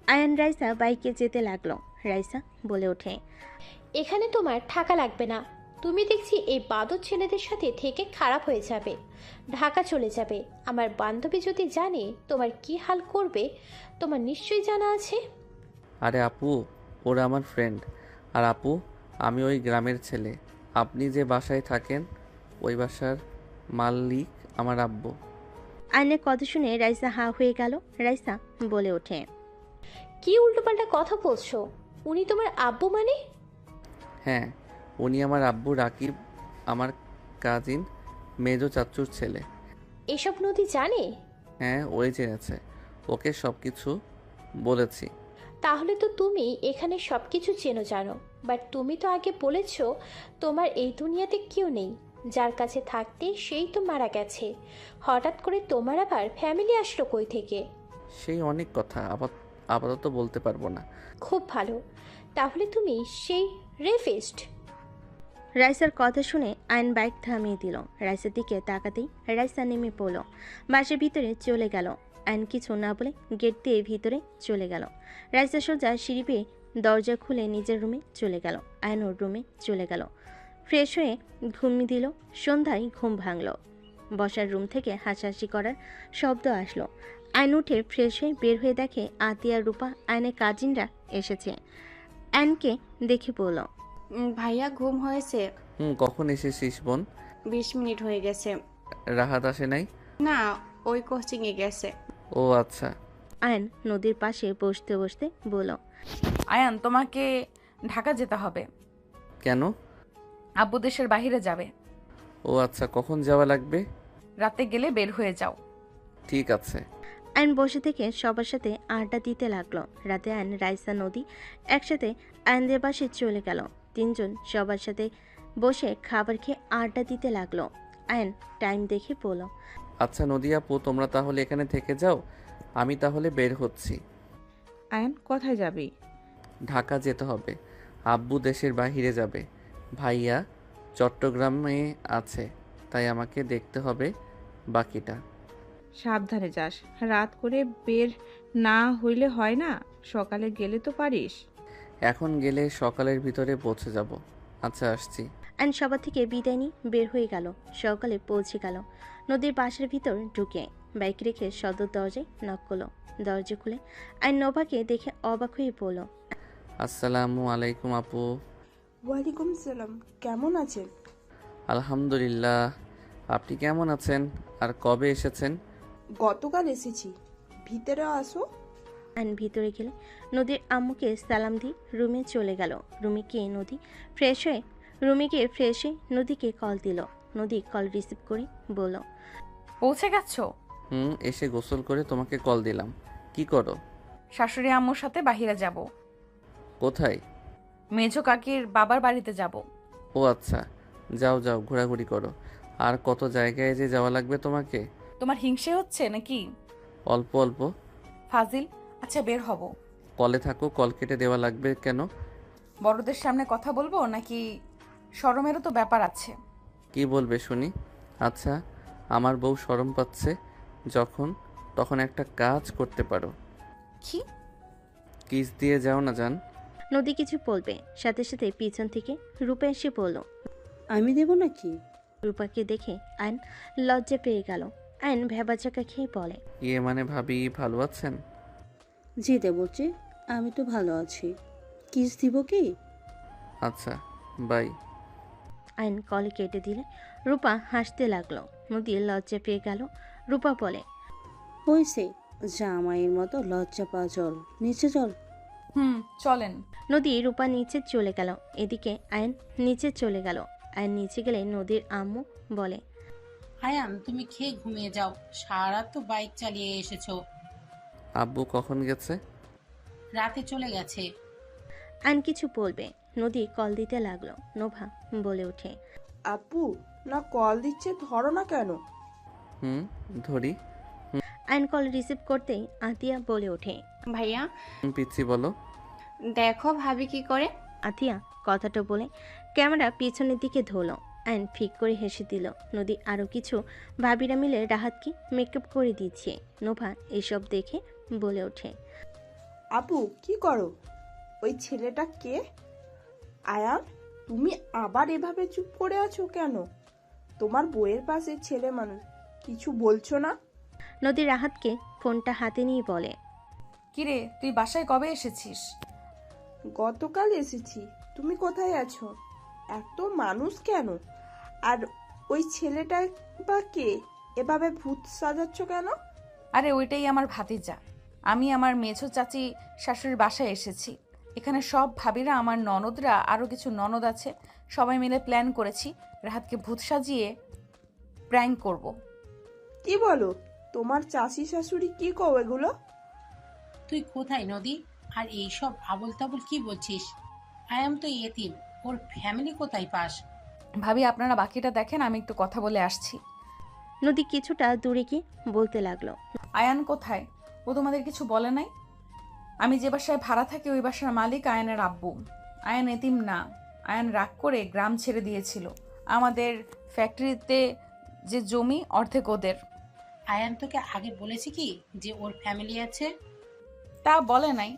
আয়ান রাইসা বাইকে যেতে লাগলো। রাইসা বলে ওঠে, এখানে তোমার থাকা লাগবে না। তুমি দেখছি এই বাদর ছেলেদের সাথে থেকে খারাপ হয়ে যাবে, ঢাকা চলে যাবে। আমার বান্ধবী যদি জানে তোমার কি হাল করবে, তোমার নিশ্চয়ই জানা আছে। আরে আপু, ওরা আমার ফ্রেন্ড। আর আপু, আমি ওই গ্রামের ছেলে। আপনি যে বাসায় থাকেন ওই বাসার মালিক আমার আব্বু। আয়নের কথা শুনে রাইসা হা হয়ে গেল। রাইসা বলে ওঠে, কি উল্টোপাল্টা কথা বলছো? উনি তোমার আব্বু মানে? হ্যাঁ, উনি আমার আব্বু। রাকিব আমার কাজিন মেজো চাচুর ছেলে। এসব নদী জানে? হ্যাঁ, ওই জেনেছে। ওকে সব কিছু বলেছি। তাহলে তো তুমি এখানে সব কিছু চেনো জানো। বাট তুমি তো আগে বলেছো তোমার এই দুনিয়াতে কেউ নেই, যার কাছে থাকতে সেই তো মারা গেছে। হঠাৎ করে তোমার আবার ফ্যামিলি আসলো কই থেকে? সেই অনেক কথা আপাতত বলতে পারবো না। খুব ভালো, তাহলে তুমি সেই রেফিস্ট? রাইসার কথা শুনে আয়ন বাইক থামিয়ে দিল। রাইসার দিকে তাকাতেই রাইসা নেমে পড়ল। বাসের ভিতরে চলে গেল। আয়ন কিছু না বলে গেট দিয়ে ভিতরে চলে গেল। রাইসা সোজা সিঁড়ি পেয়ে দরজা খুলে নিজের রুমে চলে গেল। আয়ন ওর রুমে চলে গেল। ফ্রেশ হয়ে ঘুমিয়ে দিল। সন্ধ্যায় ঘুম ভাঙল। বসার রুম থেকে হাসাহাসি করার শব্দ আসলো। আয়ন উঠে ফ্রেশ হয়ে বের হয়ে দেখে আতিয়া, রূপা, আয়নের কাজিনরা এসেছে। আয়নকে দেখে বলল, ভাইয়া ঘুম হয়েছে? কখন এসেছিস বোন? 20 মিনিট হয়ে গেছে। রাহাত আসে নাই? না, ওই কোচিংয়ে গেছে। ও আচ্ছা। আয়ন নদীর পাশে বসতে বসতে বলল, আয়ান, তোমাকে ঢাকা যেতে হবে। কেন? আব্বু দেশের বাইরে যাবে। ও আচ্ছা, কখন যাওয়া লাগবে? রাতে গেলে বের হয়ে যাও। ঠিক আছে। আয়ন বসে থেকে সবার সাথে আড্ডা দিতে লাগলো। রাতে আয়ন, রাইসা, নদী একসাথে আয়নদের বাসে চলে গেল। তিনজন সবার সাথে বসে খাবার খেয়ে আড্ডা দিতে লাগলো। আয়ন টাইম দেখে বলল, আচ্ছা নদী আপু, তোমরা তাহলে এখানে থেকে যাও, আমি তাহলে বের হচ্ছি। আয়ন কোথায় যাবি? ঢাকা যেতে হবে। আব্বু দেশের বাইরে যাবে। ভাইয়া চট্টগ্রামে আছে, তাই আমাকে দেখতে হবে বাকিটা। সাবধানে যাস, রাত করে বের না হইলে হয় না, সকালে গেলে তো পারিস। এখন গেলে সকালের ভিতরে পৌঁছে যাব। আচ্ছা, আসছি। আয়ন সবার থেকে বিদায় নিয়ে বের হয়ে গেল। সকালে পৌঁছে গেল। নদীর বাসার ভিতর ঢুকে বাইক রেখে সদর দরজায় নক করলো। দরজা খুলে আয়ন নোভাকে দেখে অবাক হয়ে পড়ল, আসসালামু আলাইকুম আপু। ওয়ালাইকুম সালাম, কেমন আছেন? আলহামদুলিল্লাহ, আপনি কেমন আছেন? আর কবে এসেছেন? গতকাল এসেছি, ভিতরে আসো। আয়ন ভিতরে গেলে নদীর আম্মুকে সালাম দিয়ে রুমে চলে গেল। রুমে গিয়ে নদীকে কল দিল। নদী কল রিসিভ করে বলল, পৌঁছে গেছো? এসে গোসল করে তোমাকে কল দিলাম। কি করো? শাশুড়ি আম্মুর সাথে বাইরে যাব। কোথায়? মেজো কাকির বাবার বাড়িতে যাব। ও আচ্ছা, যাও যাও, ঘোরাঘুরি করো। আর কত জায়গায় যে যাওয়া লাগবে তোমাকে। তোমার হিংসে হচ্ছে নাকি? অল্প অল্প। ফাজিল। আচ্ছা, বের হব। কলে থাকো, কল কেটে দেওয়া লাগবে কেন? বড়দের সামনে কথা বলবো নাকি? শরমেরও তো ব্যাপার আছে। কি বলবে শুনি? আচ্ছা, আমার বউ শরম পাচ্ছে যখন, তখন একটা কাজ করতে পারো। কি? কিস দিয়ে যাও না জান। নদী কিছু বলবে, সাথে সাথে পিছন থেকে রূপা এসে বলল, আমি দেব নাকি? রূপাকে দেখে আয়ন লজ্জা পেয়ে গেল। আয়ন ভেবাচাকা খেয়ে বলে, ইয়ে মানে ভাবি ভালো আছেন? জি দেবরজি, আমি তো ভালো আছি। কিস দিব কি? আচ্ছা, বাই। আয়ন কল কেটে দিলে রূপা হাসতে লাগলো। নদী লজ্জা পেয়ে গেল। রূপা বলে, হয়েছে, জামাইয়ের মতো লজ্জা পা, চল নিচে চল। চলেন। নদী রূপা নিচে চলে গেল। এদিকে আয়ন নিচে চলে গেল। আয়ন নিচে গেলে নদীর আম্মু বলে, আয়ান তুমি খেয়ে ঘুমিয়ে যাও, সারা রাত তো বাইক চালিয়ে এসেছো। আব্বু কখন গেছে? রাতে চলে গেছে। আয়ন কিছু বলবে, নদী কল দিতে লাগলো। নোভা বলে ওঠে, আপু না কল দিচ্ছে, ধরো না কেন? ধরি। আয়ন কল রিসিভ করতেই আতিয়া বলে ওঠে, ভাইয়া পিচ্ছি বলো। দেখো ভাবি কি করে। আতিয়া কথাটা বলে ক্যামেরা পিছনের দিকে ধরলো। আয়ন ফিক করে হেসে দিল। নদী আরও কিছু ভাবিরা মিলে রাহাতকে মেকআপ করে দিচ্ছে। নোভা এসব দেখে বলে ওঠে, আপু কি করো? ওই ছেলেটা কে? আয়ান, তুমি আবার এভাবে চুপ করে আছো কেন? তোমার বইয়ের পাশে ছেলে মানুষ, কিছু বলছো না? নদী রাহাতকে ফোনটা হাতে নিয়ে বলে, কিরে তুই বাসায় কবে এসেছিস? গতকাল এসেছি। তুমি কোথায় আছো? এত মানুষ কেন? আর ওই ছেলেটা বা কে? এভাবে ভূত সাজাচ্ছ কেন? আরে ওইটাই আমার ভাতিজা। আমি আমার মেঝো চাচি শাশুড়ির বাসায় এসেছি। এখানে সব ভাবিরা, আমার ননদরা, আরও কিছু ননদ আছে, সবাই মিলে প্ল্যান করেছি রাহাতকে ভূত সাজিয়ে প্র্যাঙ্ক করব। কি বলো? তোমার চাষি শাশুড়ি কি কও এগুলো? তুই কোথায় নদী? আর এইসব আবল তাবল কি বলছিস? আয়াম তো এতিম, ওর ফ্যামিলি কোথায় পাস? ভাবি আপনারা বাকিটা দেখেন, আমি একটু কথা বলে আসছি। নদী কিছুটা দূরে গিয়ে বলতে লাগলো, আয়ান কোথায়? ও তোমাদের কিছু বলে নাই? আমি যে বাসায় ভাড়া থাকি ওই বাসার মালিক আয়ানের আব্বু। আয়ান এতিম না। আয়ান রাগ করে গ্রাম ছেড়ে দিয়েছিল। আমাদের ফ্যাক্টরিতে যে জমি অর্ধেক ওদের। আয়ান তোকে আগে বলেছে কি যে ওর ফ্যামিলি আছে? তা বলে নাই।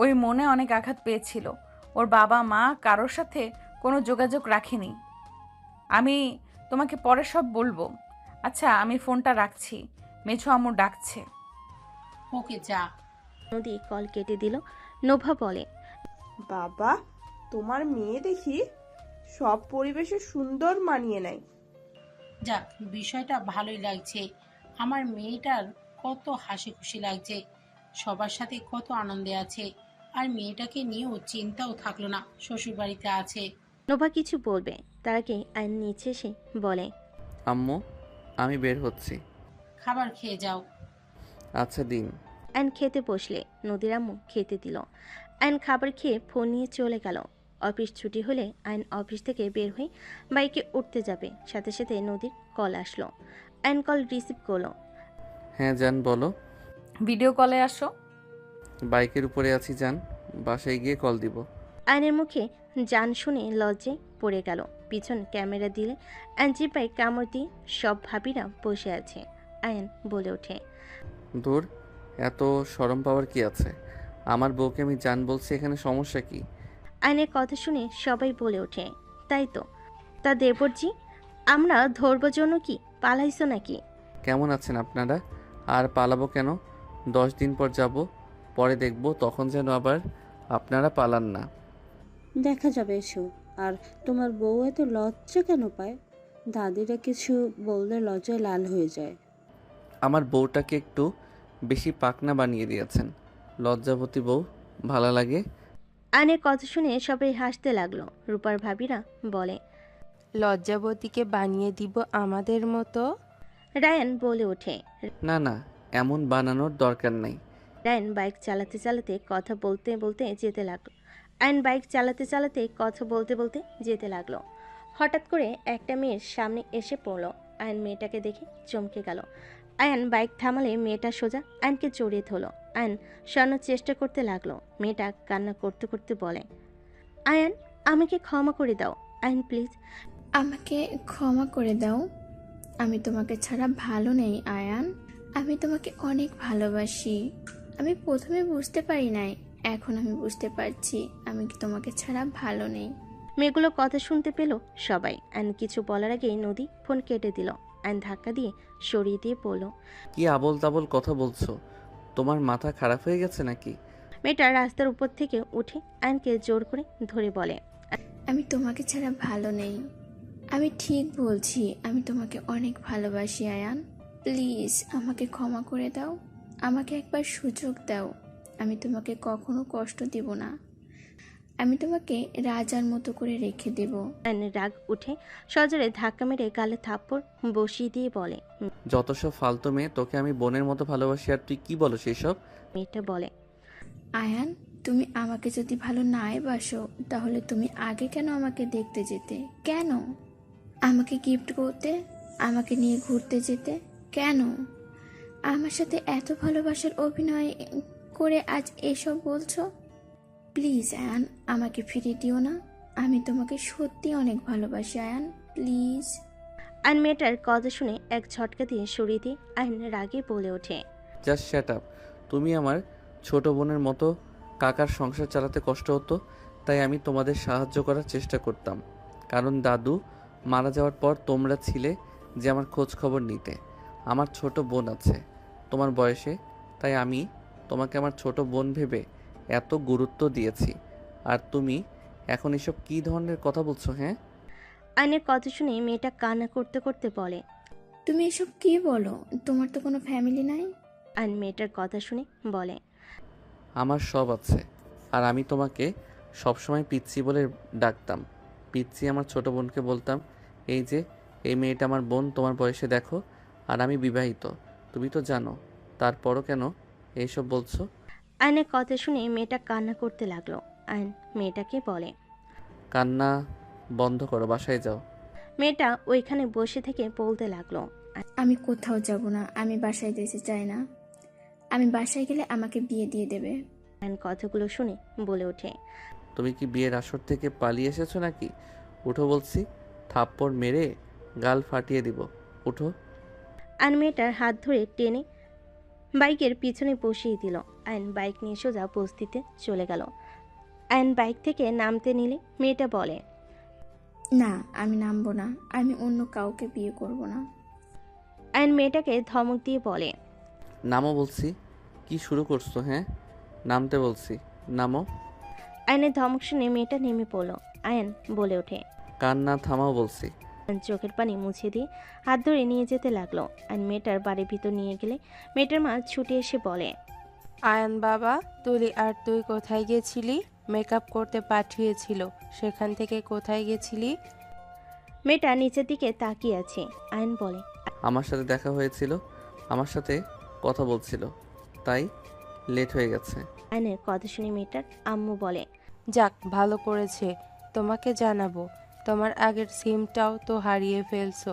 ওই মনে অনেক আঘাত পেয়েছিল। ওর বাবা মা কারোর সাথে কোনো যোগাযোগ রাখেনি। আমি তোমাকে পরে সব বলবো। আচ্ছা আমি ফোনটা রাখছি, মেঝো আম্মু ডাকছে। ওকে যা। নদী কল কেটে দিল। নোভা বলে, বাবা, তোমার মেয়ে দেখি সব পরিবেশে সুন্দর মানিয়ে নেয়। যাক, বিষয়টা ভালোই লাগছে। আমার মেয়েটার কত হাসি খুশি লাগছে, সবার সাথে কত আনন্দে আছে। আর মেয়েটাকে নিয়েও চিন্তাও থাকলো না, শ্বশুর বাড়িতে আছে। নোভা কিছু বলবে তার আগে আয়ন নিচে এসে বলে, আম্মু আমি বের হচ্ছি। খাবার খেয়ে যাও। আচ্ছা দিন। আয়ন খেতে বসলে নদীর আম্মু খেতে দিল। আয়ন খাবার খেয়ে ফোন নিয়ে চলে গেল। অফিস ছুটি হলে আয়ন অফিস থেকে বের হয়ে বাইকে উঠতে যাবে, সাথে সাথে নদীর কল আসলো। আয়ন কল রিসিভ করলো। হ্যাঁ জান বলো। ভিডিও কলে আসো। বাইকের উপরে আছি জান, বাসায় গিয়ে কল দিব। আয়নের মুখে জান শুনে লজ্জায় পড়ে গেল। পিছন ক্যামেরা দিলে আয়ন জিপায় কামড় দিয়ে সব ভাবিরা বসে আছে। আয়ন বলে ওঠে, দূর, এত শরম পাওয়ার কি আছে? আমার বউকে আমি জান বলছি, এখানে সমস্যা কি? আয়নের কথা শুনে সবাই বলে ওঠে, তাই তো। তা দেবরজি, আমরা ধরবো জন্য কি পালাইছো নাকি? কেমন আছেন আপনারা? আর পালাবো কেন? 10 দিন পর যাব, পরে দেখব, তখন যেন আবার আপনারা পালান না। দেখা যাবে এসো। আর তোমার বউ এত লজ্জা কেন পায়? দাদিরা কিছু বললে লজ্জায় লাল হয়ে যায়। আমার বউটাকে একটু বেশি পাকনা বানিয়ে দিয়েছেন। লজ্জাবতী বউ ভালো লাগে। আয়নের কথা শুনে সবাই হাসতে লাগলো। রূপার ভাবিরা বলে, লজ্জাবতীকে বানিয়ে দিব আমাদের মতো? রায়ান বলে ওঠে, না না, এমন বানানোর দরকার নেই। রায়ান বাইক চালাতে চালাতে কথা বলতে বলতে যেতে লাগলো। আয়ন বাইক চালাতে চালাতে কথা বলতে বলতে যেতে লাগলো। হঠাৎ করে একটা মেয়ের সামনে এসে পড়লো। আয়ন মেয়েটাকে দেখে চমকে গেল। আয়ন বাইক থামালে মেয়েটা সোজা আয়নকে জড়িয়ে ধরলো। আয়ন সরানোর চেষ্টা করতে লাগলো। মেয়েটা কান্না করতে করতে বলে, আয়ন আমাকে ক্ষমা করে দাও। আয়ন প্লিজ আমাকে ক্ষমা করে দাও। আমি তোমাকে ছাড়া ভালো নেই আয়ান। আমি তোমাকে অনেক ভালোবাসি। আমি প্রথমে বুঝতে পারি নাই, এখন আমি বুঝতে পারছি আমি তোমাকে ছাড়া ভালো নেই। মেয়েগুলো কথা শুনতে পেল সবাই। আয়ন কিছু বলার আগেই নদী ফোন কেটে দিল। আয়ন ধাক্কা দিয়ে সরিয়ে দিয়ে বলল, কি আবল তাবল কথা বলছো? তোমার মাথা খারাপ হয়ে গেছে নাকি? মেয়েটা রাস্তার উপর থেকে উঠে আয়নকে জোর করে ধরে বলে, আমি তোমাকে ছাড়া ভালো নেই। আমি ঠিক বলছি, আমি তোমাকে অনেক ভালোবাসি আয়ান। প্লিজ আমাকে ক্ষমা করে দাও। আমাকে একবার সুযোগ দাও। আমি তোমাকে কখনো কষ্ট দিব না। আমি তোমাকে রাজার মতো করে রেখে দেব। আয়নের রাগ উঠে সজোরে ধাক্কা মেরে গালে থাপ্পড় বসিয়ে দিয়ে বলে। যত সব ফালতু মেয়ে, তোকে আমি বোনের মতো ভালোবাসি আর তুই কি বলো সেসব? মেয়েটা বলে, আয়ান, তুমি আমাকে যদি ভালো নাই বাসো তাহলে তুমি আগে কেন আমাকে দেখতে যেতে? কেন আমাকে গিফট করতে, আমাকে নিয়ে ঘুরতে যেতে? কেন আমার সাথে এত ভালোবাসার অভিনয় করে আজ এসব বলছো? প্লিজ আয়ান, আমাকে ফিরিয়ে দিও না। আমি তোমাকে সত্যি অনেক ভালোবাসি আয়ান, প্লিজ। আয়ন মেয়েটার কথা শুনে এক ঝটকা দিয়ে সরিয়ে দিয়ে আয়ন রাগে বলে ওঠে, জাস্ট শ্যাট আপ। তুমি আমার ছোট বোনের মতো, কাকার সংসার চালাতে কষ্ট হতো তাই আমি তোমাদের সাহায্য করার চেষ্টা করতাম, কারণ দাদু মারা যাওয়ার পর তোমরা ছিলে যে আমার খোঁজ খবর নিতে। আমার ছোট বোন আছে তোমার বয়সে, তাই আমি তোমাকে আমার ছোট বোন ভেবে এত গুরুত্ব দিয়েছি। আর তুমি এখন এসব কী ধরনের কথা বলছো? হ্যাঁ, আয়নের কথা শুনে মেয়েটা কান্না করতে করতে বলে, তুমি এসব কি বলো? তোমার তো কোনো ফ্যামিলি নাই। আয়ন মেয়েটার কথা শুনে বলে, আমার সব আছে, আর আমি তোমাকে সবসময় পিচ্ছি বলে ডাকতাম। পিচ্ছি আমার ছোট বোনকে বলতাম, এই যে এই মেয়েটা আমার বোন তোমার বয়সে, দেখো। আর আমি বিবাহিত, তুমি তো জানো। তারপরও কেন এইসব বলছো? আয়নের কথা শুনে মেয়েটা কান্না করতে লাগলো। আয়ন মেয়েটাকে বলে, কান্না বন্ধ করো, বাসায় যাও। মেয়েটা ওইখানে বসে থেকে বলতে লাগলো, আমি কোথাও যাব না, আমি বাসায় যেতে চাই না। আমি বাসায় গেলে আমাকে বিয়ে দিয়ে দেবে। আয়ন কথাগুলো শুনে বলে ওঠে, তুমি কি বিয়ের আসর থেকে পালিয়ে এসেছো নাকি? উঠো বলছি, থাপ্পড় মেরে গাল ফাটিয়ে দিব, উঠো। আয়ন মেয়েটার হাত ধরে টেনে বাইকের পিছনে বসিয়ে দিল। আয়ন বাইক নিয়ে সোজা বস্তিতে চলে গেল। আয়ন বাইক থেকে নামতে নিলে মেয়েটা বলে, না, আমি নামবো না। আমি অন্য কাউকে বিয়ে করব না। আয়ন মেয়েটাকে ধমক দিয়ে বলে, নামো বলছি। কি শুরু করছো? হ্যাঁ, নামতে বলছি, নামো। আয়নের ধমক শুনে মেয়েটা নেমে পড়ল। আয়ন বলে ওঠে, কান্না থামাও বলছি। আয়ন চোখের পানি মুছে দিয়ে হাত ধরে নিয়ে যেতে লাগলো। আয়ন মেয়েটার বাড়ির ভিতর নিয়ে গেলে মেয়েটার মা ছুটে এসে বলে, আয়ান বাবা, তুলি আর তুই কোথায় গেছিলি? মেকআপ করতে পাঠিয়েছিল, সেখান থেকে কোথায় গেছিলি? মেয়েটা নিচের দিকে তাকিয়ে আছে। আয়ন বলে, আমার সাথে দেখা হয়েছিল, আমার সাথে কথা বলছিল, তাই লেট হয়ে গেছে। আয়নের কথা শুনে মেয়েটার আম্মু বলে, যাক, ভালো করেছে। তোমাকে জানাবো, তোমার আগের সিমটাও তো হারিয়ে ফেলছো,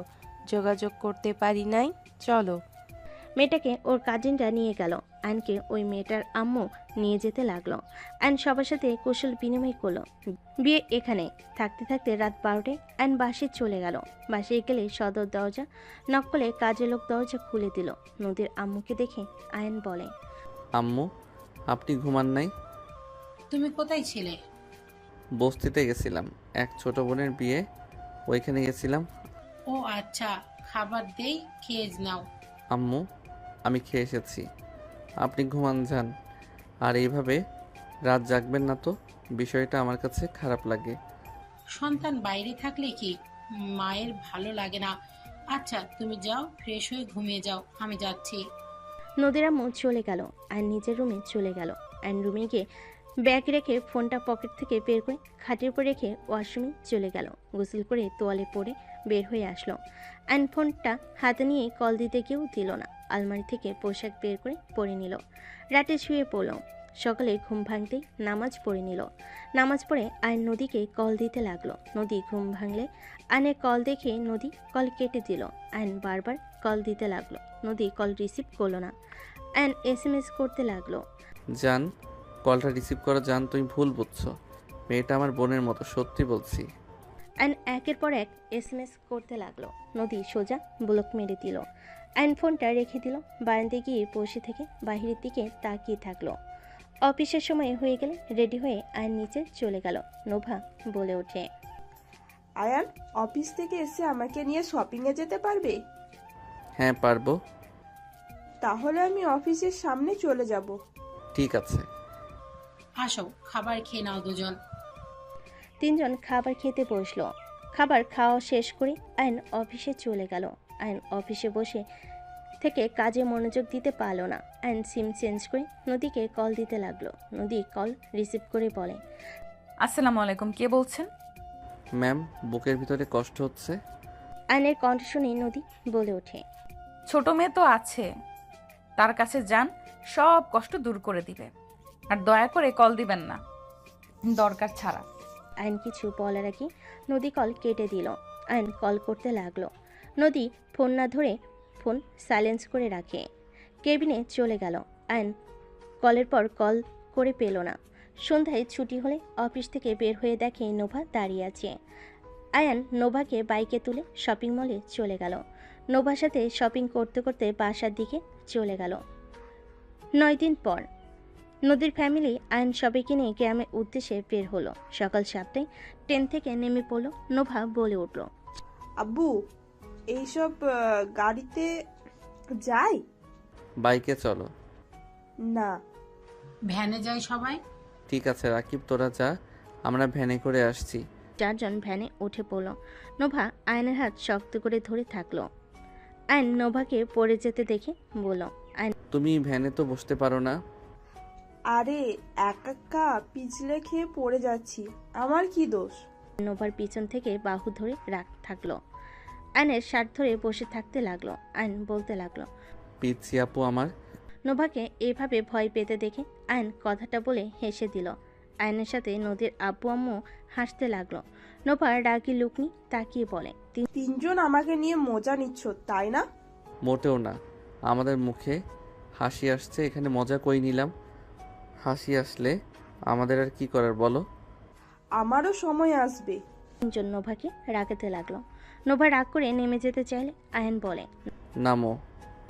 যোগাযোগ করতে পারি নাই। চলো। মেয়েটাকে ওর কাজিনরা নিয়ে গেল। আয়নকে ওই মেয়েটার আম্মু নিয়ে যেতে লাগলো। আয়ন সবার সাথে কুশল বিনিময় করলো। বিয়ে এখানে থাকতে থাকতে রাত 12টায় আয়ন বাসে চলে গেল। বাসে গেলে সদর দরজা নক করলে কাজের লোক দরজা খুলে দিল। নদীর আম্মুকে দেখে আয়ন বলে, আম্মু, আপনি ঘুমান নাই? তুমি কোথায় ছিলে? বস্তিতে গেছিলাম, এক ছোট বোনের বিয়ে, ওইখানে গেছিলাম। ও আচ্ছা, খাবার দেই, খেয়ে নাও। আম্মু, আমি খেয়ে এসেছি, আপনি ঘুমান যান। আর এইভাবে রাত জাগবেন না তো, বিষয়টা আমার কাছে খারাপ লাগে। সন্তান বাইরে থাকলে কি মায়ের ভালো লাগে না? আচ্ছা, তুমি যাও, ফ্রেশ হয়ে ঘুমিয়ে যাও, আমি যাচ্ছি। নদীর আম্মু চলে গেল। আয়ন নিজের রুমে চলে গেল। আয়ন রুমে গিয়ে ব্যাগ রেখে ফোনটা পকেট থেকে বের করে খাটের উপর রেখে ওয়াশরুমে চলে গেল। গোসল করে তোয়ালে পরে বের হয়ে আসলো। আয়ন ফোনটা হাতে নিয়ে কল দিতে গিয়েও দিল না। আলমারি থেকে পোশাক বের করে পরে নিল। রাতে শুয়ে পড়ল। সকালে ঘুম ভাঙতেই নামাজ পড়ে নিল। নামাজ পড়ে আয়ন নদীকে কল দিতে লাগলো। নদী ঘুম ভাঙলে আয়নের কল দেখে নদী কল কেটে দিল। আয়ন বারবার কল দিতে লাগলো। নদী কল রিসিভ করলো না। আয়ন SMS করতে লাগলো, জান, কলটা রিসিভ করা জান, তুমি ভুল বুঝছো। মেয়েটা আমার বোনের মতো, সত্যি বলছি। আয়ন একের পর এক SMS করতে লাগলো। নদী সোজা ব্লক মেরে দিল। আয়ন ফোনটা রেখে দিল। বারান্দায় গিয়ে বসে থেকে বাহিরের দিকে তাকিয়ে থাকলো। অফিসের সময় হয়ে গেলে রেডি হয়ে আয়ন নিচে চলে গেল। নোভা বলে ওঠে, আয়ান, অফিস থেকে এসে আমাকে নিয়ে শপিংয়ে যেতে পারবে? হ্যাঁ পারবো। তাহলে আমি অফিসের সামনে চলে যাব। ঠিক আছে। আসো, খাবার খেয়ে নাও দুজন। তিনজন খাবার খেতে বসলো। খাবার খাওয়া শেষ করে আয়ন অফিসে চলে গেল। আয়ন অফিসে বসে থেকে কাজে মনোযোগ দিতে পারলো না। আয়ন সিম চেঞ্জ করে নদীকে কল দিতে লাগলো। নদী কল রিসিভ করে বলে, আসসালামু আলাইকুম, কে বলছেন? ম্যাম, বুকের ভিতরে কষ্ট হচ্ছে। আয়নের কণ্ঠ শুনে নদী বলে ওঠে। ছোট মেয়ে তো আছে, তার কাছে যান, সব কষ্ট দূর করে দিবে। আর দয়া করে কল দিবেন না দরকার ছাড়া। আয়ন কিছু বলার আগে নদী কল কেটে দিল। আয়ন কল করতে লাগলো। নদী ফোন না ধরে ফোন সাইলেন্স করে রাখে, কেবিনে চলে গেল। আয়ন কলের পর কল করে পেল না। সন্ধ্যায় ছুটি হলে অফিস থেকে বের হয়ে দেখে নোভা দাঁড়িয়ে আছে। আয়ান নোভাকে বাইকে তুলে শপিং মলে চলে গেল। নোভার সাথে শপিং করতে করতে বাসার দিকে চলে গেল। 9 দিন পর নদীর ফ্যামিলি আয়ন সবাইকে নিয়ে গ্রামের উদ্দেশ্যে বের হলো। সকাল 7টায় ট্রেন থেকে নেমে পড়লো। নোভা বলে উঠল, আব্বু এইসব গাড়িতে যাই? বাইকে চলো। না। ভ্যানে যাই সবাই। ঠিক আছে রাকিব, তোরা যা, আমরা ভ্যানে করে আসছি। 4 জন ভ্যানে উঠে পড়ল। নোভা আয়নের হাত শক্ত করে ধরে থাকলো। আয়ন নোভাকে পড়ে যেতে দেখে বলল, আয়ন তুমি ভ্যানে তো বসতে পারো না? আরে একা পিছলে খেয়ে পড়ে যাচ্ছি, আমার কি দোষ? নোভার পিছন থেকে বাহু ধরে রাখ থাকলো। আয়নের শার্ট ধরে বসে থাকতে লাগলো। আয়ন বলতে লাগলো, পিচ্ছি আপু আমার। নোভাকে এভাবে ভয় পেতে দেখে আয়ন কথাটা বলে হেসে দিল। আয়নের সাথে নদীর আব্বু আম্মু হাসতে লাগলো। নোভা রাগি লুকনি তাকিয়ে বলে, তিনজন আমাকে নিয়ে মজা নিচ্ছ তাই না? মোটেও না, আমাদের মুখে হাসি আসছে, এখানে মজা কই নিলাম। হাসি আসলে আমাদের আর কি করার বলো? আমারও সময় আসবে। তিনজন নোভাকে রাগাতে লাগলো। নোভা রাগ করে নেমে যেতে চাইলে আয়ন বলে, নামো।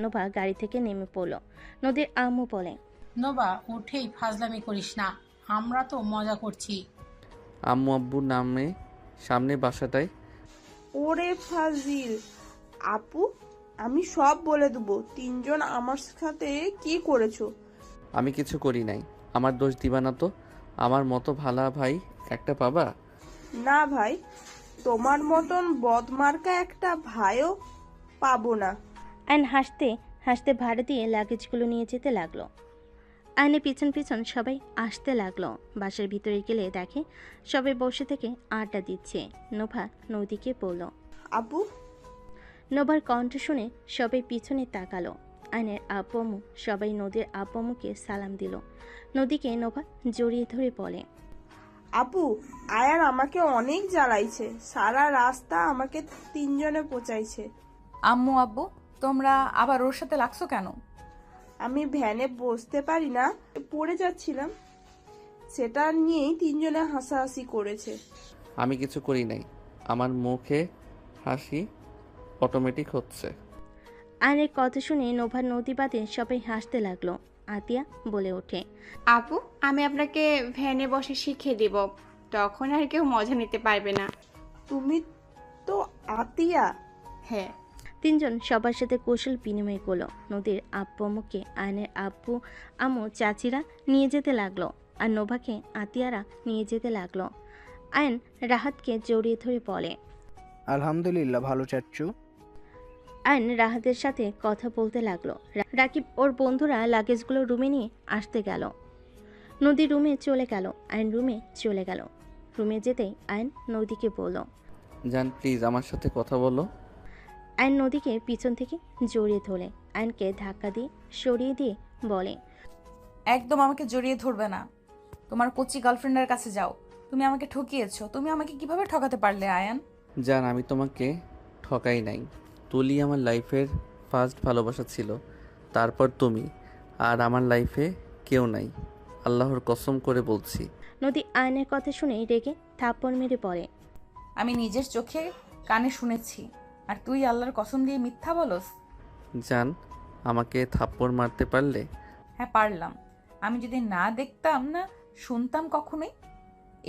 নোভা গাড়ি থেকে নেমে পড়লো। নদীর আম্মু বলে, নোভা উঠেই ফাজলামি করিস না, আমরা তো মজা করছি। আম্মু আব্বুর নামে সামনে বাসাটায়। ওরে ফাজিল আপু, আমি সব বলে দেবো। তিনজন আমার সাথে কি করেছো? আমি কিছু করি নাই, আমার দোষ দিবা না তো। আমার মতো ভালা ভাই একটা পাবা? না ভাই, তোমার মতন বদমার্কা একটা ভাইও পাবো না। আয়ন হাসতে হাসতে ভাড়া দিয়ে লাগেজগুলো নিয়ে যেতে লাগলো। আয়নের পিছন পিছন সবাই আসতে লাগলো। বাসার ভিতরে গেলে দেখে সবাই বসে থেকে আড্ডা দিচ্ছে। নোভা নদীকে বলল, আপু। নোভার কণ্ঠ শুনে সবাই পিছনে তাকালো। আয়নের আব্বু আম্মু সবাই নদীর আব্বু আম্মুকে সালাম দিল। নদীকে নোভা জড়িয়ে ধরে বলে, আপু, আয়ান আমাকে অনেক জ্বালাইছে, সারা রাস্তা আমাকে তিনজনে পচাইছে। আম্মু আব্বু, তোমরা আবার ওর সাথে লাগছো কেন? আমি ভ্যানে বসতে পারি না, পড়ে যাচ্ছিলাম, সেটা নিয়েই তিনজনে হাসাহাসি করেছে। আমি কিছু করি নাই, আমার মুখে হাসি অটোমেটিক হচ্ছে। আয়নের কথা শুনে নোভা নদী বাদে সবাই হাসতে লাগলো। আতিয়া বলে ওঠে, আপু, আমি আপনাকে ভ্যানে বসে শিখিয়ে দিব, তখন আর কেউ মজা নিতে পারবে না। তুমি তো আতিয়া? হ্যাঁ। তিনজন সবার সাথে কৌশল বিনিময় করলো। নদীর আব্বু আম্মুকে আয়নের আব্বু আম্মু চাচিরা নিয়ে যেতে লাগলো, আর নোভাকে আতিয়ারা নিয়ে যেতে লাগলো। আয়ন রাহাতকে জড়িয়ে ধরে বলে, আলহামদুলিল্লাহ ভালো চাচ্চু। আয়ন রাহাতের সাথে কথা বলতে লাগলো। রাকিব ওর বন্ধুরা লাগেজগুলো রুমে নিয়ে আসতে গেল। নদী রুমে চলে গেল, আয়ন রুমে চলে গেল। রুমে যেতেই আয়ন নদীকে বলল, জান প্লিজ আমার সাথে কথা বলো। আয়ন নদীকে পিছন থেকে জড়িয়ে ধরে আয়নকে ধাক্কা দিয়ে সরিয়ে দিয়ে বলে, একদম আমাকে জড়িয়ে ধরবে না, তোমার কোচি গার্লফ্রেন্ডের কাছে যাও। তুমি আমাকে ঠকিয়েছো, তুমি আমাকে কিভাবে ঠকাতে পারলে আয়ান? জান আমি তোমাকে ঠকাই নাই, তুলি আমার লাইফের ফার্স্ট ভালোবাসা ছিল, তারপর তুমি, আর আমার লাইফে কেউ নাই, আল্লাহর কসম করে বলছি। নদী আয়নের কথা শুনে রেগে থাপ্পড় মেরে পড়ে, আমি নিজের চোখে কানে শুনেছি, আর তুই আল্লাহর কসম দিয়ে মিথ্যা বলস? জান আমাকে থাপ্পড় মারতে পারলে? হ্যাঁ পারলাম, আমি যদি না দেখতাম না শুনতাম কখনোই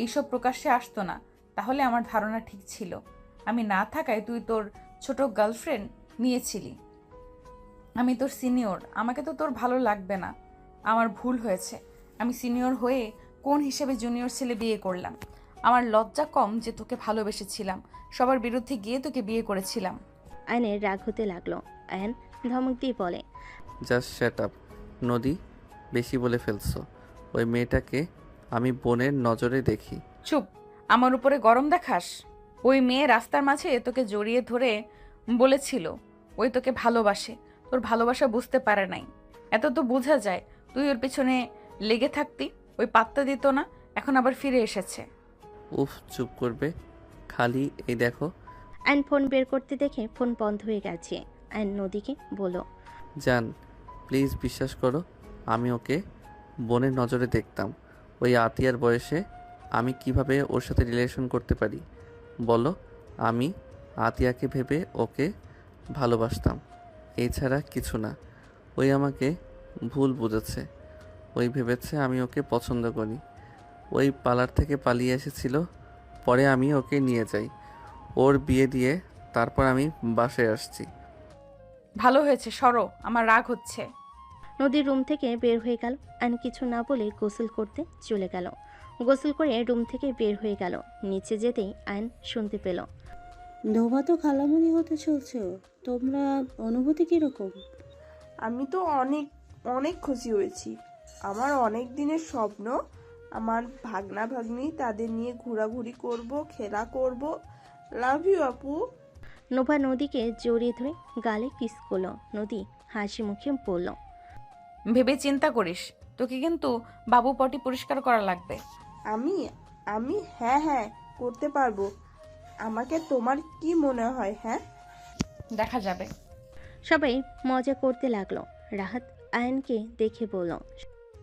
এইসব প্রকাশ্যে আসতো না, তাহলে আমার ধারণা ঠিক ছিল। আমি না থাকায় তুই তোর ছোট গার্লফ্রেন্ড নিয়েছিলি। আমি তোর সিনিয়র, আমাকে তো তোর ভালো লাগবে না, আমার ভুল হয়েছে। আমি সিনিয়র হয়ে কোন হিসেবে জুনিয়র ছেলে বিয়ে করলাম? আমার লজ্জা কম যে তোকে ভালোবেসেছিলাম, সবার বিরুদ্ধে গিয়ে তোকে বিয়ে করেছিলাম। আয়নের রাগ হতে লাগলো। আয়ন ধমক দিয়ে বলে, জাস্ট শ্যাট আপ নদী, বেশি বলে ফেলছো। ওই মেয়েটাকে আমি বোনের নজরে দেখি। চুপ, আমার উপরে গরম দেখাস। ওই মেয়ে রাস্তার মাঝে তোকে জড়িয়ে ধরে বলেছিল ওই তোকে ভালোবাসে, তোর ভালোবাসা বুঝতে পারে নাই। এত তো বোঝা যায় তুই ওর পিছনে লেগে থাকতি, ওই পাত্তা দিত না, এখন আবার ফিরে এসেছে। উফ, চুপ করবে খালি। এই দেখো। অ্যান ফোন বের করতে দেখে ফোন বন্ধ হয়ে গেছে। অ্যান নদীকে বলল, জান প্লিজ বিশ্বাস করো, আমি ওকে বোনের নজরে দেখতাম। ওই আতিয়ার বয়সে আমি কিভাবে ওর সাথে রিলেশন করতে পারি বলো? আমি আতিয়াকে ভেবে ওকে ভালোবাসতাম, এছাড়া কিছু না। ওই আমাকে ভুল বুঝেছে, ওই ভেবেছে আমি ওকে পছন্দ করি। ওই পার্লার থেকে পালিয়ে এসেছিল, পরে আমি ওকে নিয়ে যাই, ওর বিয়ে দিয়ে তারপর আমি বাসায় আসছি। ভালো হয়েছে, সরো, আমার রাগ হচ্ছে। নদীর রুম থেকে বের হয়ে গেল। অ্যান কিছু না বলে গোসল করতে চলে গেল। গোসল করে রুম থেকে বের হয়ে গেল। নিচে যেতেই অ্যান শুনতে পেল, নোভা তো খালামণি হতে চলছে, তোমরা অনুভূতি কিরকম? আমি তো অনেক অনেক খুশি হয়েছি। আমার অনেক দিনের স্বপ্ন, আমার ভাগনা ভাগ্নি, তাদের নিয়ে ঘোরাঘুরি করব, খেলা করব। লাভ ইউ আপু। নোভা নদীকে জড়িয়ে ধরে গালে কিস করলো। নদী হাসি মুখে বলল, ভেবে চিন্তা করিস, তোকে কিন্তু বাবু পটি পরিষ্কার করা লাগবে। আমি আমি হ্যাঁ হ্যাঁ করতে পারবো। আমাকে তোমার কি মনে হয়? হ্যাঁ, দেখা যাবে। সবাই মজা করতে লাগলো। রাহাত আয়নকে দেখে বলল,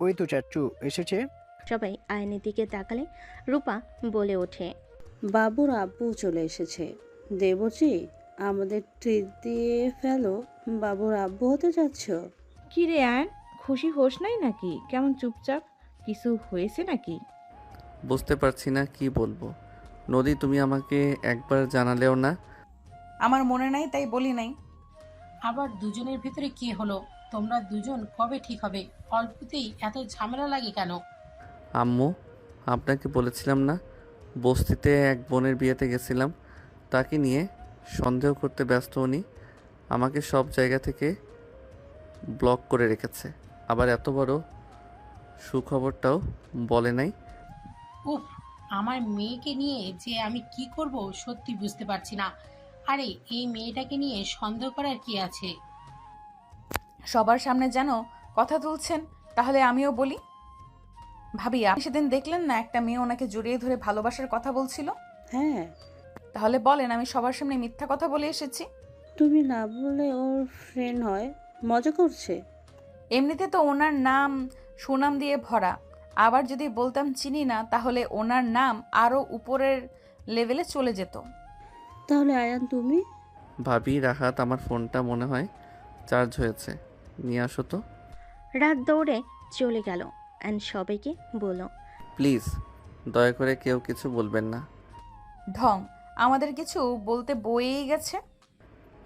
ওই তো চাচ্চু এসেছে। সবাই আয়নের দিকে তাকালে রূপা বলে ওঠে, বাবুর আব্বু চলে এসেছে। দেবজি, আমাদের ট্রিট দিয়ে ফেলো, বাবুর আব্বু হতে যাচ্ছ। কি রে আয়ন, খুশি হোস নাই নাকি? কেমন চুপচাপ, কিছু হয়েছে নাকি? বুঝতে পারছি না কি বলবো। নদী, তুমি আমাকে একবার জানালেও না। আমার মনে নাই তাই বলি নাই। আবার দুজনের ভিতরে কি হলো? তোমরা দুজন কবে ঠিক হবে? অল্পতেই এত ঝামেলা লাগে কেন? আম্মু, আপনাকে বলেছিলাম না বস্তিতে এক বোনের বিয়েতে গেছিলাম, তাকে নিয়ে সন্দেহ করতে ব্যস্ত উনি আমাকে সব জায়গা থেকে ব্লক করে রেখেছে। আবার এত বড় সুখবরটাও বলে নাই। উফ, আমার মেয়েকে নিয়ে যে আমি কি করব সত্যি বুঝতে পারছি না। আরে এই মেয়েটাকে নিয়ে সন্দেহ করার কি আছে? সবার সামনে যেন কথা তুলছেন, তাহলে আমিও বলি। ভাবি, আপনি সেদিন দেখলেন না একটা মেয়ে ওনাকে জড়িয়ে ধরে ভালোবাসার কথা বলছিল? হ্যাঁ, তাহলে বলেন আমি সবার সামনে মিথ্যা কথা বলে এসেছি? তুমি না বললে ওর ফ্রেন্ড হয়, মজা করছে। এমনিতে তো ওনার নাম সুনাম দিয়ে ভরা, আবার যদি বলতাম চিনি না, তাহলে ওনার নাম আরো উপরের লেভেলে চলে যেত। তাহলে আয়ান তুমি? ভাবি, রাহাত, আমার ফোনটা মনে হয় চার্জ হয়েছে, নিয়ে আসো তো। রাত দৌড়ে চলে গেল। অ্যান্ড সবাইকে বলল, প্লিজ দয়া করে কেউ কিছু বলবেন না। ঢং, আমাদের কিছু বলতে বয়েই গেছে।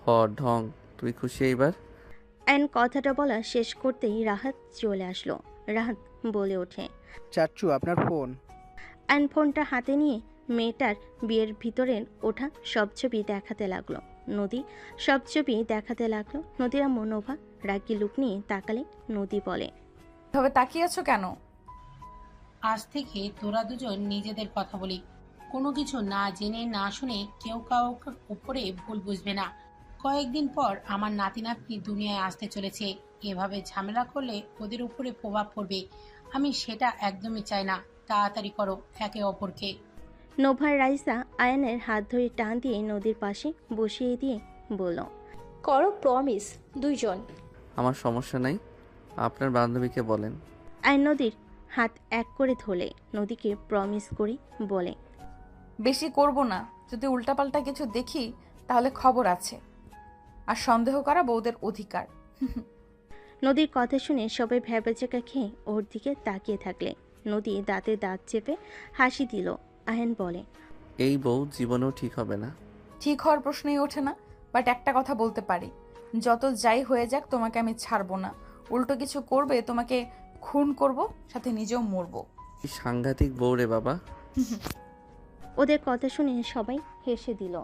হ ঢং, তুই খুশি এইবার? অ্যান্ড কথাটা বলা শেষ করতেই রাহাত চলে আসলো। রাহাত বলে ওঠে, চাচ্চু আপনার ফোন। অ্যান্ড ফোনটা হাতে নিয়ে মেয়েটার বিয়ের ভিতরের ওঠা সব ছবি দেখাতে লাগলো। নদী সব ছবি দেখাতে লাগলো। নদীর আম্মু নোভা রাগি লুক নিয়ে তাকালে নদী বলে, তবে তাকিয়ে আছো কেন? আজ থেকে তোরা দুজন নিজেদের কথা বলি। কোনো কিছু না জেনে না শুনে কেউ কাউকে উপরে ভুল বুঝবে না। কয়েকদিন পর আমার নাতি নাতনি দুনিয়ায় আসতে চলেছে। এভাবে ঝামেলা করলে ওদের উপরে প্রভাব পড়বে, আমি সেটা একদমই চাই না। তাড়াতাড়ি করো একে অপরকে। নোভার রাইসা আয়নের হাত ধরে টান দিয়ে নদীর পাশে বসিয়ে দিয়ে বলল, করো প্রমিস দুইজন। আমার সমস্যা নাই, আপনার বান্ধবীকে বলেন। আয়ন নদীর হাত এক করে ধরলে নদীকে প্রমিস করে বলে, বেশি করব না, যদি উল্টাপাল্টা কিছু দেখি তাহলে খবর আছে। আর সন্দেহ করা বউদের অধিকার। নদীর কথা শুনে সবাই ভ্যাবাচাকা খেয়ে ওর দিকে তাকিয়ে থাকলে নদী দাঁতে দাঁত চেপে হাসি দিল। আয়ন বলে, এই বউ জীবনেও ঠিক হবে না। ঠিক হওয়ার প্রশ্নই ওঠে না, বাট একটা কথা বলতে পারি, যত যাই হয়ে যাক তোমাকে আমি ছাড়বো না। উল্টো কিছু করবে তোমাকে খুন করব, সাথে নিজেও মরবো। সাংঘাতিক বউ রে বাবা। ওদের কথা শুনে সবাই হেসে দিল।